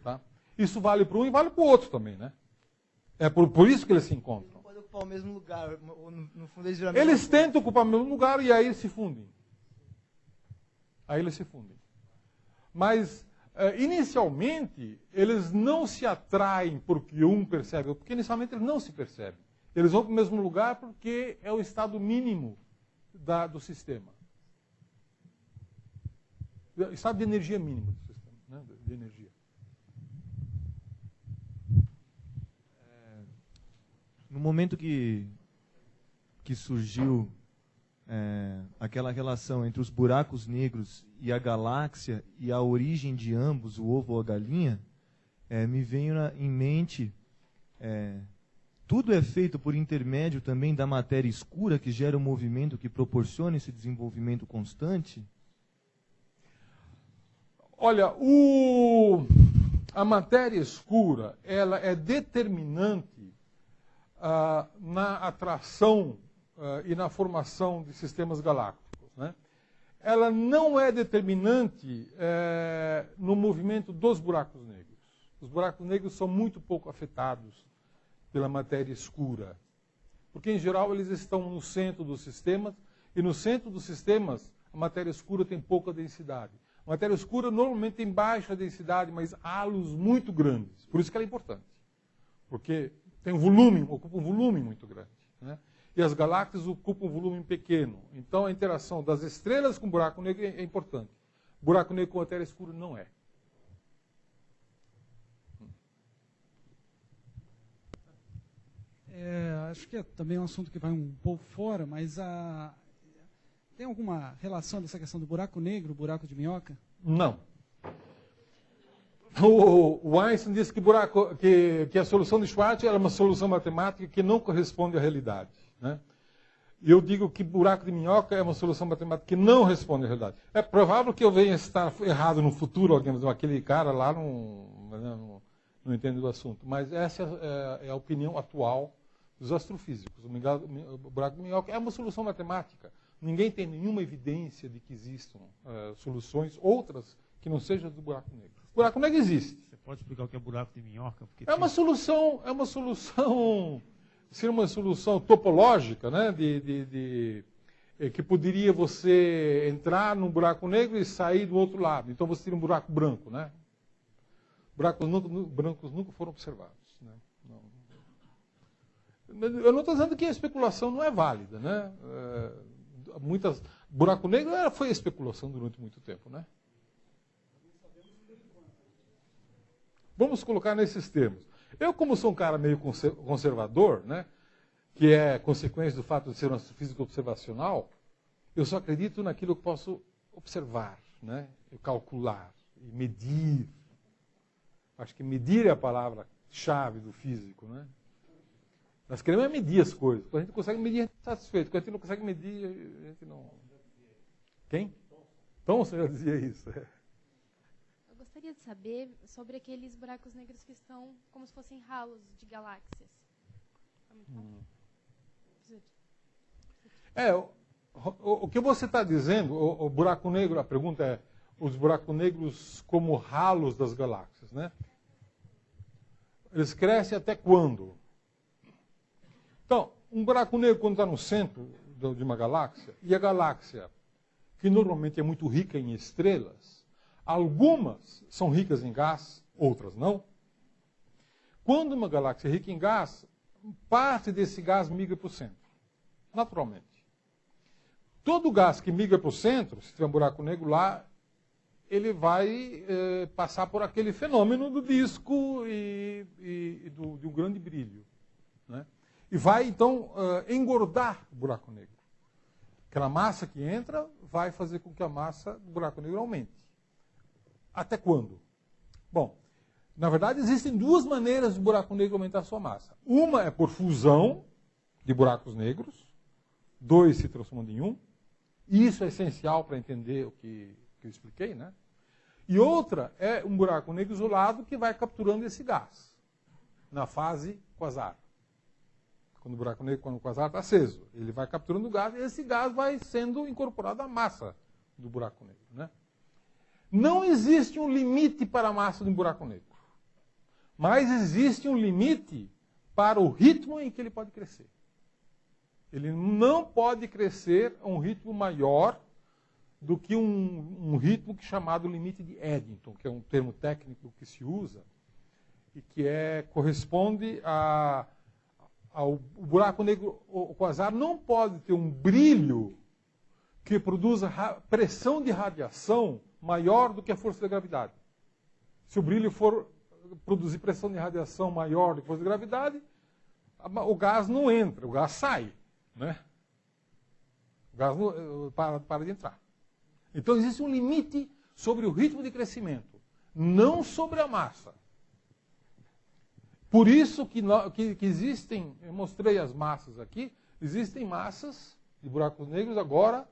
Tá? Isso vale para um e vale para o outro também, né? É por isso que eles se encontram. Eles não podem ocupar o mesmo lugar. No fundo, eles tentam ocupar o mesmo lugar e aí eles se fundem. Mas, inicialmente, eles não se atraem porque um percebe, porque inicialmente eles não se percebem. Eles vão para o mesmo lugar porque é o estado mínimo do sistema. Estado de energia mínimo do sistema, né? De energia. No momento que surgiu aquela relação entre os buracos negros e a galáxia e a origem de ambos, o ovo ou a galinha, me veio em mente, tudo é feito por intermédio também da matéria escura que gera um movimento que proporciona esse desenvolvimento constante? Olha, a matéria escura, ela é determinante na atração e na formação de sistemas galácticos. Né? Ela não é determinante no movimento dos buracos negros. Os buracos negros são muito pouco afetados pela matéria escura. Porque, em geral, eles estão no centro dos sistemas, e no centro dos sistemas a matéria escura tem pouca densidade. A matéria escura normalmente tem baixa densidade, mas halos muito grandes. Por isso que ela é importante. Porque tem ocupa um volume muito grande. Né? E as galáxias ocupam um volume pequeno. Então a interação das estrelas com o buraco negro é importante. Buraco negro com matéria escura não é. Acho que é também um assunto que vai um pouco fora, mas tem alguma relação dessa questão do buraco negro, buraco de minhoca? Não. O Einstein disse que a solução de Schwarz era uma solução matemática que não corresponde à realidade. Né? E eu digo que buraco de minhoca é uma solução matemática que não responde à realidade. É provável que eu venha estar errado no futuro, aquele cara lá não entende do assunto. Mas essa é a opinião atual dos astrofísicos. O buraco de minhoca é uma solução matemática. Ninguém tem nenhuma evidência de que existam soluções outras que não sejam do buraco negro. O buraco negro existe. Você pode explicar o que é buraco de minhoca? Porque É uma solução seria uma solução topológica, né, que poderia você entrar num buraco negro e sair do outro lado. Então você teria um buraco branco, né? Buracos brancos nunca foram observados. Né? Eu não estou dizendo que a especulação não é válida, né? Buraco negro foi especulação durante muito tempo, né? Vamos colocar nesses termos. Eu, como sou um cara meio conservador, né, que é consequência do fato de ser um astrofísico observacional, eu só acredito naquilo que eu posso observar, né, calcular e medir. Acho que medir é a palavra-chave do físico. Né? Nós queremos medir as coisas. Quando a gente consegue medir, a gente está satisfeito. Quando a gente não consegue medir, a gente não... Quem? Thomson já dizia isso. Eu gostaria de saber sobre aqueles buracos negros que estão como se fossem ralos de galáxias. O que você está dizendo, o buraco negro, a pergunta é, os buracos negros como ralos das galáxias, né? Eles crescem até quando? Então, um buraco negro quando está no centro de uma galáxia, e a galáxia, que normalmente é muito rica em estrelas, algumas são ricas em gás, outras não. Quando uma galáxia é rica em gás, parte desse gás migra para o centro, naturalmente. Todo gás que migra para o centro, se tiver um buraco negro lá, ele vai passar por aquele fenômeno do disco e de um grande brilho. Né? E vai, então, engordar o buraco negro. Aquela massa que entra vai fazer com que a massa do buraco negro aumente. Até quando? Bom, na verdade, existem duas maneiras do buraco negro aumentar a sua massa. Uma é por fusão de buracos negros, dois se transformando em um. Isso é essencial para entender o que eu expliquei, né? E outra é um buraco negro isolado que vai capturando esse gás na fase quasar. Quando o quasar está aceso, ele vai capturando o gás e esse gás vai sendo incorporado à massa do buraco negro, né? Não existe um limite para a massa de um buraco negro, mas existe um limite para o ritmo em que ele pode crescer. Ele não pode crescer a um ritmo maior do que um ritmo chamado limite de Eddington, que é um termo técnico que se usa e que corresponde ao buraco negro. O quasar não pode ter um brilho que produza pressão de radiação maior do que a força da gravidade. Se o brilho for produzir pressão de radiação maior do que a força da gravidade, o gás não entra, o gás sai. Né? O gás para de entrar. Então existe um limite sobre o ritmo de crescimento, não sobre a massa. Por isso que existem, eu mostrei as massas aqui, existem massas de buracos negros agora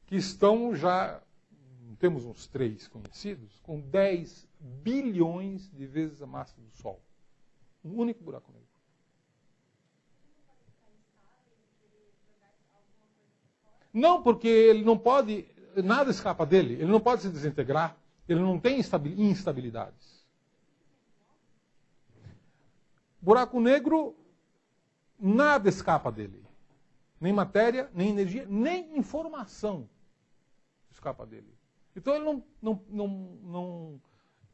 que estão já, temos uns 3 conhecidos, com 10 bilhões de vezes a massa do Sol. Um único buraco negro. Não, porque ele não pode, nada escapa dele, ele não pode se desintegrar, ele não tem instabilidades. Buraco negro, nada escapa dele. Nem matéria, nem energia, nem informação escapa dele. Então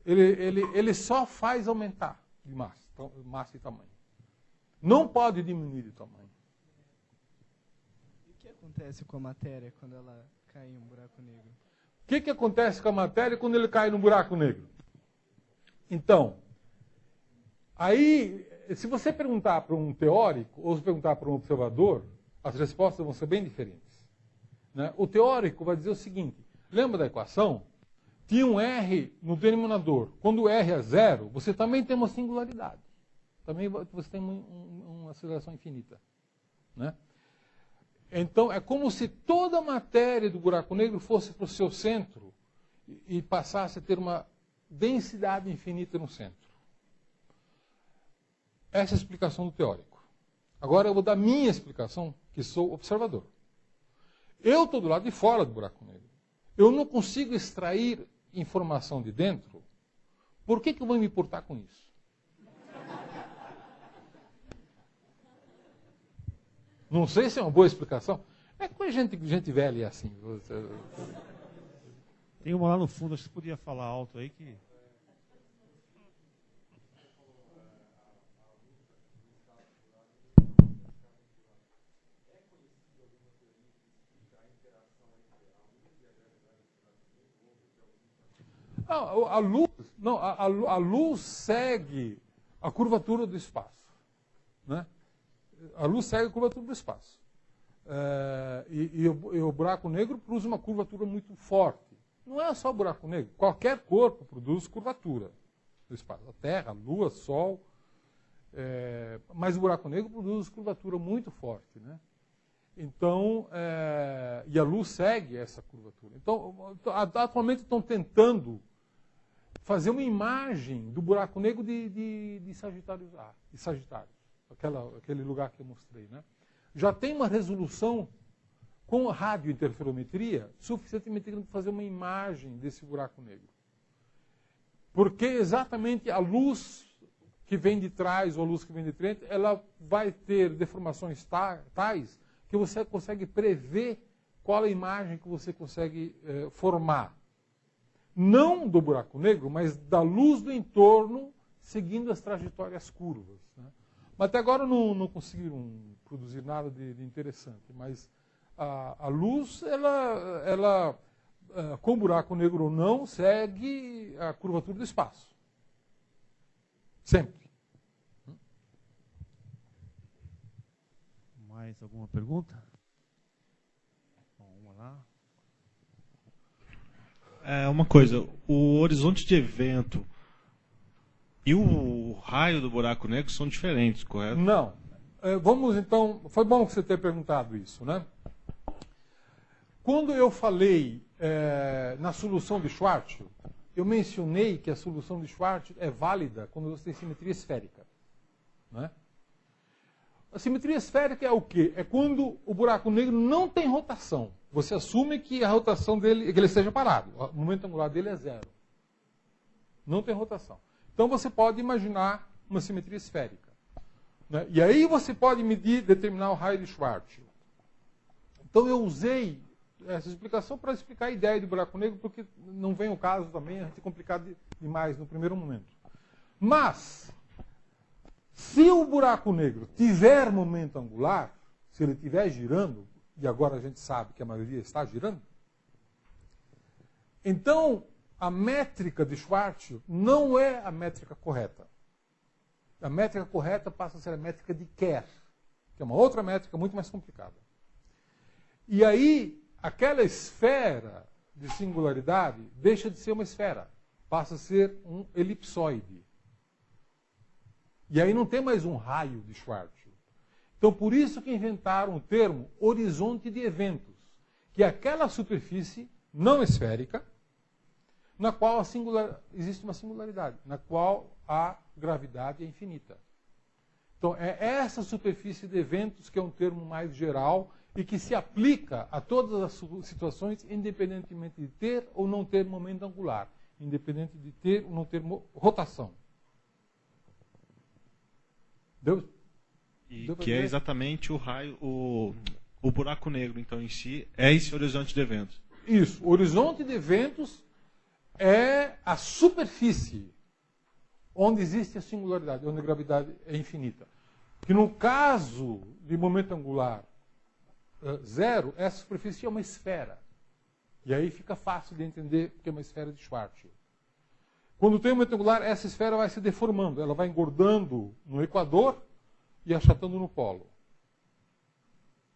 ele só faz aumentar de massa e tamanho. Não pode diminuir de tamanho. O que acontece com a matéria quando ela cai em um buraco negro? O que acontece com a matéria quando ele cai no buraco negro? Então, aí, se você perguntar para um teórico ou se perguntar para um observador, as respostas vão ser bem diferentes. Né? O teórico vai dizer o seguinte, lembra da equação? tinha um R no denominador. Quando o R é 0, você também tem uma singularidade. Também você tem uma aceleração infinita. Né? Então, é como se toda a matéria do buraco negro fosse para o seu centro e passasse a ter uma densidade infinita no centro. Essa é a explicação do teórico. Agora eu vou dar minha explicação, que sou observador. Eu estou do lado de fora do buraco negro. Eu não consigo extrair informação de dentro. Por que eu vou me importar com isso? Não sei se é uma boa explicação. É que a gente velha é assim. Tem uma lá no fundo, acho que você podia falar alto aí que... A luz segue a curvatura do espaço. Né? A luz segue a curvatura do espaço. E o buraco negro produz uma curvatura muito forte. Não é só o buraco negro. Qualquer corpo produz curvatura do espaço. A Terra, a Lua, o Sol. Mas o buraco negro produz curvatura muito forte. Né? Então, e a luz segue essa curvatura. Então, atualmente estão tentando fazer uma imagem do buraco negro de Sagitário A, de Sagitário, aquele lugar que eu mostrei. Né? Já tem uma resolução com radiointerferometria suficientemente grande para fazer uma imagem desse buraco negro. Porque exatamente a luz que vem de trás ou a luz que vem de frente, ela vai ter deformações tais que você consegue prever qual a imagem que você consegue formar. Não do buraco negro, mas da luz do entorno, seguindo as trajetórias curvas. Né? Mas até agora não conseguiram produzir nada de interessante. Mas a luz, ela com buraco negro ou não, segue a curvatura do espaço. Sempre. Mais alguma pergunta? Bom, vamos lá. Uma coisa, o horizonte de evento e o raio do buraco negro são diferentes, correto? Não. Vamos então, foi bom que você tenha perguntado isso, né? Quando eu falei na solução de Schwarzschild, eu mencionei que a solução de Schwarzschild é válida quando você tem simetria esférica. Né? A simetria esférica é o quê? É quando o buraco negro não tem rotação. Você assume que a rotação dele, que ele esteja parado. O momento angular dele é 0. Não tem rotação. Então você pode imaginar uma simetria esférica. Né? E aí você pode determinar o raio de Schwarzschild. Então eu usei essa explicação para explicar a ideia de buraco negro, porque não vem o caso também, a gente complicar demais no primeiro momento. Mas, se o buraco negro tiver momento angular, se ele estiver girando, e agora a gente sabe que a maioria está girando, então a métrica de Schwarzschild não é a métrica correta. A métrica correta passa a ser a métrica de Kerr, que é uma outra métrica muito mais complicada. E aí, aquela esfera de singularidade deixa de ser uma esfera, passa a ser um elipsoide. E aí não tem mais um raio de Schwarzschild. Então, por isso que inventaram o termo horizonte de eventos, que é aquela superfície não esférica, na qual existe uma singularidade, na qual a gravidade é infinita. Então, é essa superfície de eventos que é um termo mais geral e que se aplica a todas as situações, independentemente de ter ou não ter momento angular, independente de ter ou não ter rotação. Deu? E que é exatamente o raio, o buraco negro, então, em si, é esse horizonte de eventos. Isso. O horizonte de eventos é a superfície onde existe a singularidade, onde a gravidade é infinita. Que no caso de momento angular 0, essa superfície é uma esfera. E aí fica fácil de entender que é uma esfera de Schwarzschild. Quando tem momento angular, essa esfera vai se deformando, ela vai engordando no equador e achatando no polo.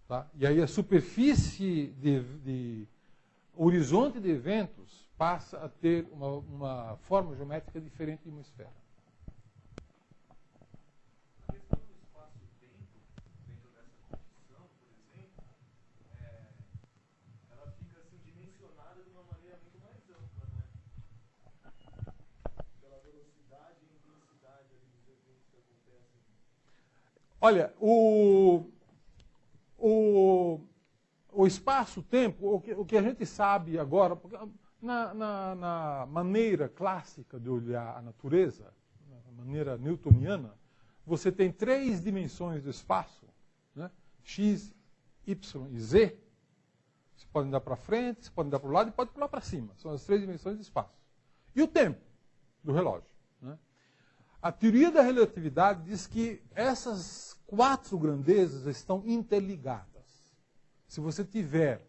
Tá? E aí a superfície de horizonte de eventos passa a ter uma forma geométrica diferente de uma esfera. A questão do espaço-tempo, dentro dessa condição, por exemplo, ela fica assim, dimensionada de uma maneira muito mais ampla, né? Pela velocidade e intensidade ali dos eventos que acontecem. Olha, o espaço-tempo, o que a gente sabe agora, na maneira clássica de olhar a natureza, na maneira newtoniana, você tem 3 dimensões do espaço, né? X, Y e Z. Você pode andar para frente, você pode andar para o lado e pode pular para cima. São as 3 dimensões do espaço. E o tempo do relógio, né? A teoria da relatividade diz que essas 4 grandezas estão interligadas. Se você tiver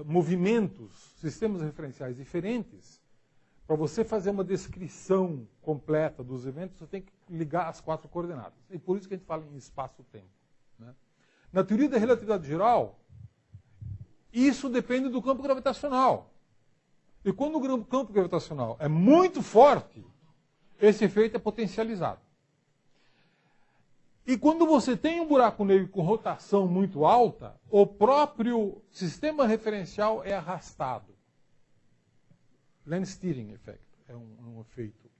movimentos, sistemas referenciais diferentes, para você fazer uma descrição completa dos eventos, você tem que ligar as 4 coordenadas. E por isso que a gente fala em espaço-tempo, né? Na teoria da relatividade geral, isso depende do campo gravitacional. E quando o campo gravitacional é muito forte, esse efeito é potencializado. E quando você tem um buraco negro com rotação muito alta, o próprio sistema referencial é arrastado. Land-steering effect é um efeito.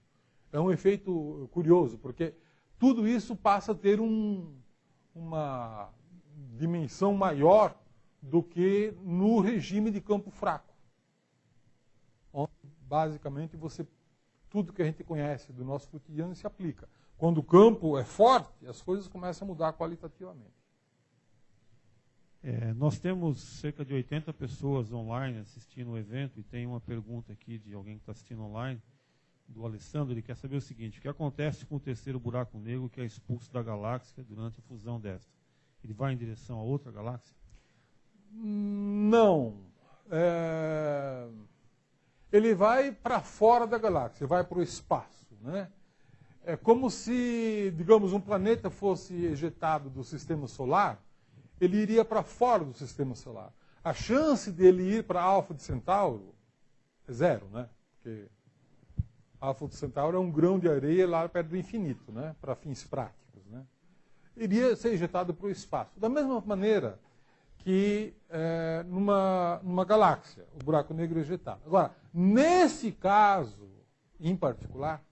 É um efeito curioso, porque tudo isso passa a ter uma dimensão maior do que no regime de campo fraco. Onde, basicamente, tudo que a gente conhece do nosso cotidiano se aplica. Quando o campo é forte, as coisas começam a mudar qualitativamente. Nós temos cerca de 80 pessoas online assistindo o evento, e tem uma pergunta aqui de alguém que está assistindo online, do Alessandro. Ele quer saber o seguinte: o que acontece com o terceiro buraco negro que é expulso da galáxia durante a fusão desta? Ele vai em direção a outra galáxia? Não. Ele vai para fora da galáxia, vai para o espaço, né? É como se, digamos, um planeta fosse ejetado do sistema solar, ele iria para fora do sistema solar. A chance dele ir para Alfa de Centauro é 0, né? Porque Alfa de Centauro é um grão de areia lá perto do infinito, né? Para fins práticos, né? Iria ser ejetado para o espaço. Da mesma maneira que numa galáxia, o buraco negro é ejetado. Agora, nesse caso em particular,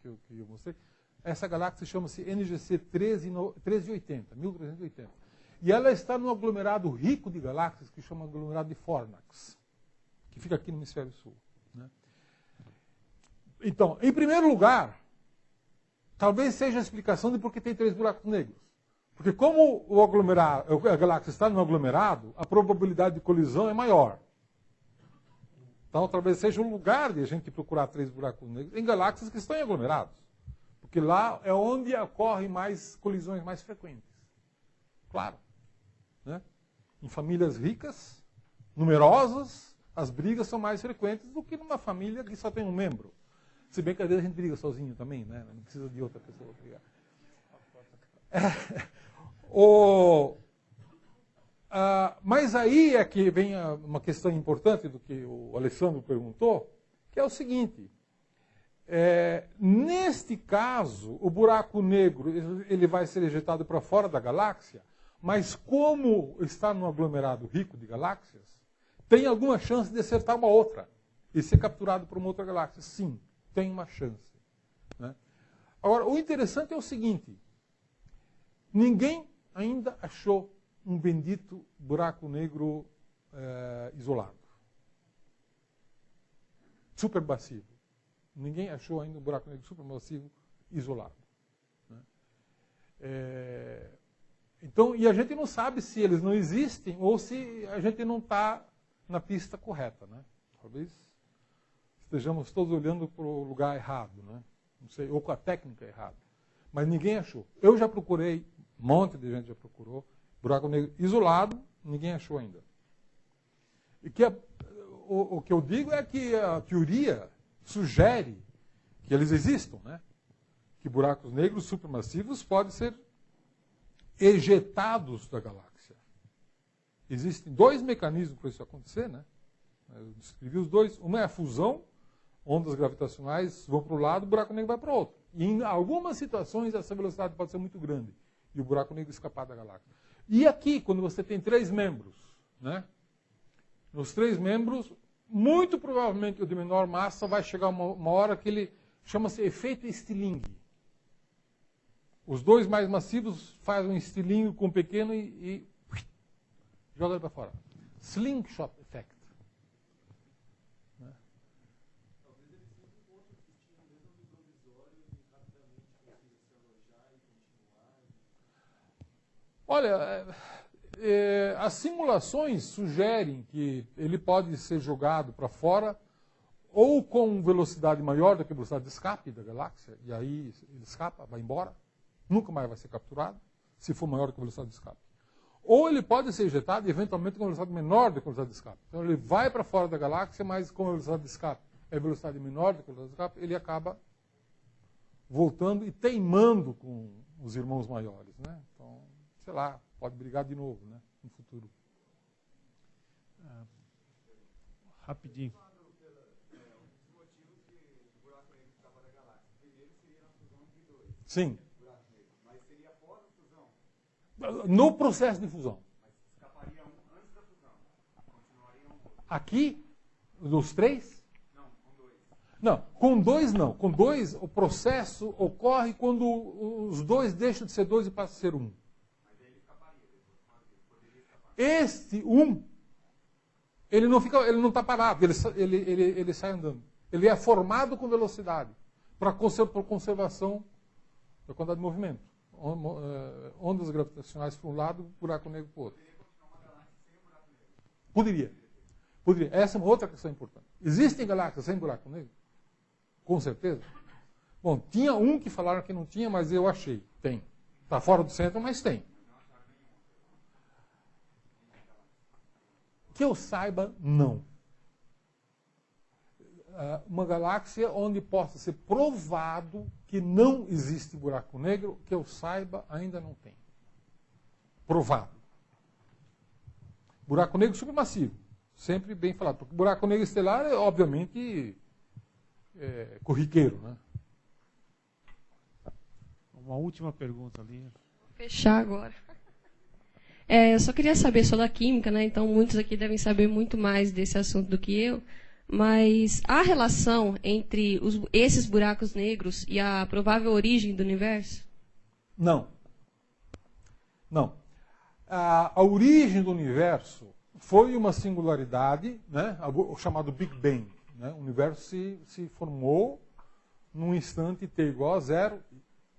que eu mostrei, essa galáxia chama-se NGC 1380, 1380. E ela está num aglomerado rico de galáxias que chama aglomerado de Fornax, que fica aqui no hemisfério sul, né? Então, em primeiro lugar, talvez seja a explicação de por que tem 3 buracos negros. Porque como a galáxia está no aglomerado, a probabilidade de colisão é maior. Então, talvez seja o lugar de a gente procurar 3 buracos negros em galáxias que estão em aglomerados. Porque lá é onde ocorrem mais colisões mais frequentes. Claro, né? Em famílias ricas, numerosas, as brigas são mais frequentes do que numa família que só tem um membro. Se bem que às vezes a gente briga sozinho também, né? Não precisa de outra pessoa para brigar. Mas aí é que vem uma questão importante do que o Alessandro perguntou, que é o seguinte: neste caso, o buraco negro ele vai ser ejetado para fora da galáxia, mas como está num aglomerado rico de galáxias, tem alguma chance de acertar uma outra e ser capturado por uma outra galáxia. Sim, tem uma chance, né? Agora, o interessante é o seguinte: ninguém ainda achou um bendito buraco negro isolado, supermassivo. Ninguém achou ainda um buraco negro supermassivo isolado, né? Então, e a gente não sabe se eles não existem ou se a gente não está na pista correta, né? Talvez estejamos todos olhando para o lugar errado, né? Não sei, ou com a técnica errada. Mas ninguém achou. Eu já procurei, um monte de gente já procurou, buraco negro isolado, ninguém achou ainda. E o que eu digo é que a teoria sugere que eles existam, né? Que buracos negros supermassivos podem ser ejetados da galáxia. Existem 2 mecanismos para isso acontecer, né? Eu descrevi os dois. Uma é a fusão, ondas gravitacionais vão para um lado, o buraco negro vai para o outro. E em algumas situações essa velocidade pode ser muito grande e o buraco negro escapar da galáxia. E aqui, quando você tem 3 membros, né? Nos 3 membros, muito provavelmente o de menor massa vai chegar uma hora que ele chama-se efeito estilingue. Os 2 mais massivos fazem um estilingue com o pequeno e joga ele para fora. Slingshot effect. Né? Talvez ele seja um ponto que tinha mesmo no provisório e rapidamente conseguiu se alojar e continuar. Olha, as simulações sugerem que ele pode ser jogado para fora ou com velocidade maior do que a velocidade de escape da galáxia, e aí ele escapa, vai embora, nunca mais vai ser capturado, se for maior do que a velocidade de escape. Ou ele pode ser ejetado, eventualmente, com velocidade menor do que a velocidade de escape. Então ele vai para fora da galáxia, mas com a velocidade de escape é a velocidade menor do que a velocidade de escape, ele acaba voltando e teimando com os irmãos maiores. Né? Então, sei lá, pode brigar de novo, né, no futuro. Rapidinho. Sim. No processo de fusão. Aqui, nos 3? Não, com 2 não. Com 2, o processo ocorre quando os 2 deixam de ser 2 e passam a ser 1. Este 1, ele não está parado, ele sai andando. Ele é formado com velocidade para conservação da quantidade de movimento. Ondas gravitacionais para um lado, buraco negro para o outro. Poderia. Essa é uma outra questão importante. Existem galáxias sem buraco negro? Com certeza. Bom, tinha um que falaram que não tinha, mas eu achei. Tem. Está fora do centro, mas tem. Que eu saiba, não. Uma galáxia onde possa ser provado que não existe buraco negro, que eu saiba, ainda não tem. Provado. Buraco negro supermassivo. Sempre bem falado. Porque buraco negro estelar é, obviamente, corriqueiro. Né? Uma última pergunta ali. Vou fechar agora. Eu só queria saber sobre a química, né? Então muitos aqui devem saber muito mais desse assunto do que eu. Mas há relação entre esses buracos negros e a provável origem do universo? Não. Não. A origem do universo foi uma singularidade, né, o chamado Big Bang. Né? O universo se formou num instante t igual a 0,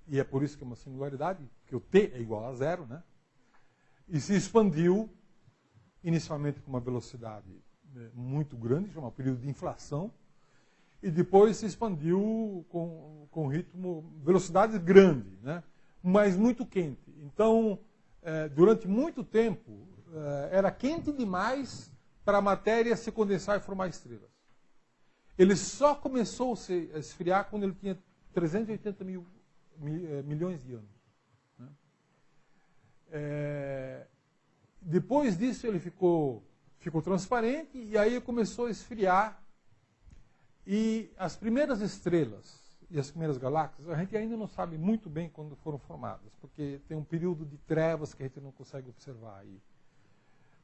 e é por isso que é uma singularidade, porque o t é igual a 0, né? E se expandiu inicialmente com uma velocidade muito grande, chamado período de inflação, e depois se expandiu com ritmo, velocidade grande, né? Mas muito quente. Então, durante muito tempo, era quente demais para a matéria se condensar e formar estrelas. Ele só começou a se esfriar quando ele tinha 380 milhões de anos. Né? Depois disso ele ficou transparente e aí começou a esfriar. E as primeiras estrelas e as primeiras galáxias, a gente ainda não sabe muito bem quando foram formadas, porque tem um período de trevas que a gente não consegue observar aí.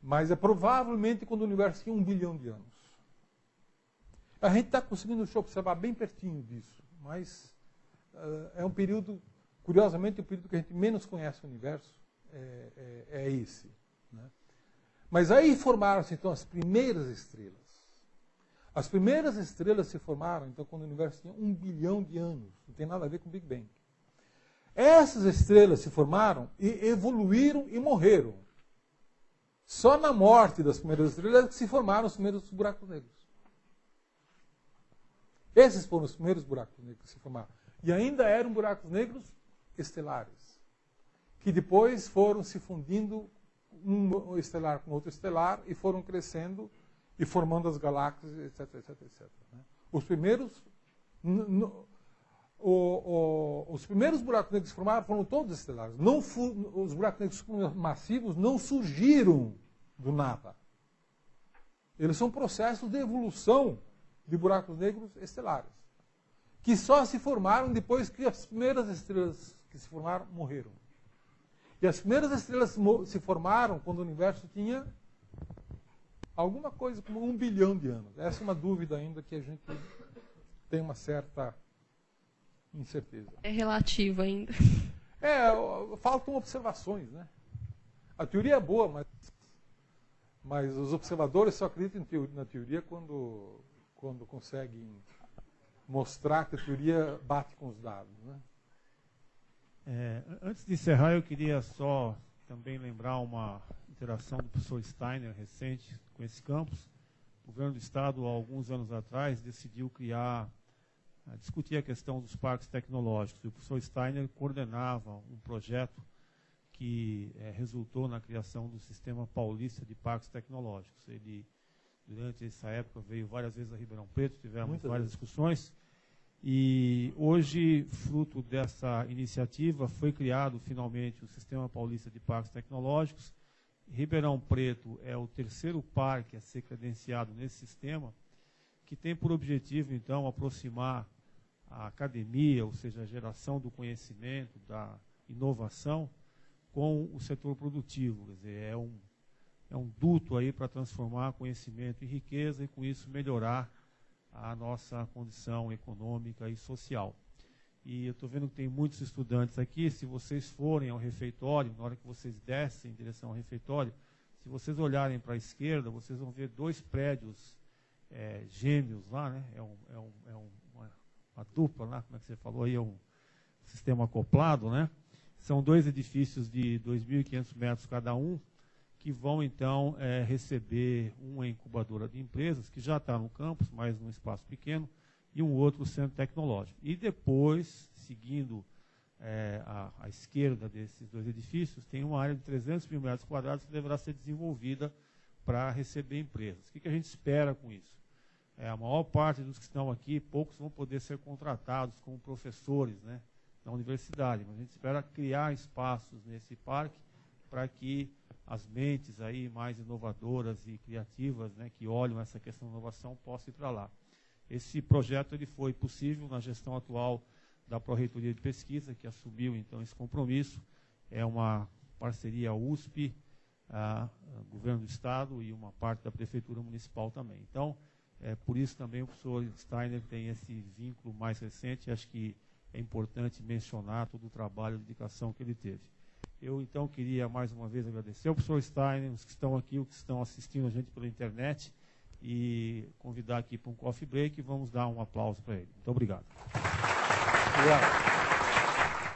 Mas é provavelmente quando o universo tinha 1 bilhão de anos. A gente está conseguindo observar bem pertinho disso, mas é um período, curiosamente, o período que a gente menos conhece o universo é esse. Né? Mas aí formaram-se, então, as primeiras estrelas. As primeiras estrelas se formaram, então, quando o universo tinha 1 bilhão de anos. Não tem nada a ver com o Big Bang. Essas estrelas se formaram e evoluíram e morreram. Só na morte das primeiras estrelas que se formaram os primeiros buracos negros. Esses foram os primeiros buracos negros que se formaram. E ainda eram buracos negros estelares, que depois foram se fundindo um estelar com outro estelar e foram crescendo e formando as galáxias, etc, etc, etc. Os primeiros buracos negros que se formaram foram todos estelares. Os buracos negros massivos não surgiram do nada. Eles são processos de evolução de buracos negros estelares, que só se formaram depois que as primeiras estrelas que se formaram morreram. E as primeiras estrelas se formaram quando o universo tinha alguma coisa como 1 bilhão de anos. Essa é uma dúvida ainda que a gente tem uma certa incerteza. É relativo ainda. Faltam observações, né? A teoria é boa, mas os observadores só acreditam na teoria quando conseguem mostrar que a teoria bate com os dados, né? Antes de encerrar, eu queria só também lembrar uma interação do professor Steiner recente com esse campus. O governo do Estado, há alguns anos atrás, decidiu discutir a questão dos parques tecnológicos. E o professor Steiner coordenava um projeto que resultou na criação do Sistema Paulista de Parques Tecnológicos. Ele, durante essa época, veio várias vezes a Ribeirão Preto, tivemos várias discussões. E hoje, fruto dessa iniciativa, foi criado finalmente o Sistema Paulista de Parques Tecnológicos. Ribeirão Preto é o terceiro parque a ser credenciado nesse sistema, que tem por objetivo, então, aproximar a academia, ou seja, a geração do conhecimento, da inovação, com o setor produtivo. Quer dizer, é um duto aí para transformar conhecimento em riqueza e, com isso, melhorar a nossa condição econômica e social. E eu estou vendo que tem muitos estudantes aqui. Se vocês forem ao refeitório, na hora que vocês descem em direção ao refeitório, se vocês olharem para a esquerda, vocês vão ver 2 prédios gêmeos lá, né? Uma dupla, né? Como é que você falou aí? É um sistema acoplado, né? São 2 edifícios de 2.500 metros cada um, que vão, então, receber uma incubadora de empresas, que já está no campus, mas num espaço pequeno, e um outro centro tecnológico. E depois, seguindo à esquerda desses 2 edifícios, tem uma área de 300 mil metros quadrados que deverá ser desenvolvida para receber empresas. O que a gente espera com isso? A maior parte dos que estão aqui, poucos vão poder ser contratados como professores, né, na universidade, mas a gente espera criar espaços nesse parque para que as mentes aí mais inovadoras e criativas, né, que olham essa questão de inovação, possam ir para lá. Esse projeto ele foi possível na gestão atual da Pró-Reitoria de Pesquisa, que assumiu então esse compromisso. É uma parceria USP, Governo do Estado e uma parte da Prefeitura Municipal também. Então, por isso também o professor Steiner tem esse vínculo mais recente. Acho que é importante mencionar todo o trabalho e dedicação que ele teve. Eu, então, queria mais uma vez agradecer ao professor Steiner, os que estão aqui, os que estão assistindo a gente pela internet, e convidar aqui para um coffee break e vamos dar um aplauso para ele. Muito obrigado. Obrigado.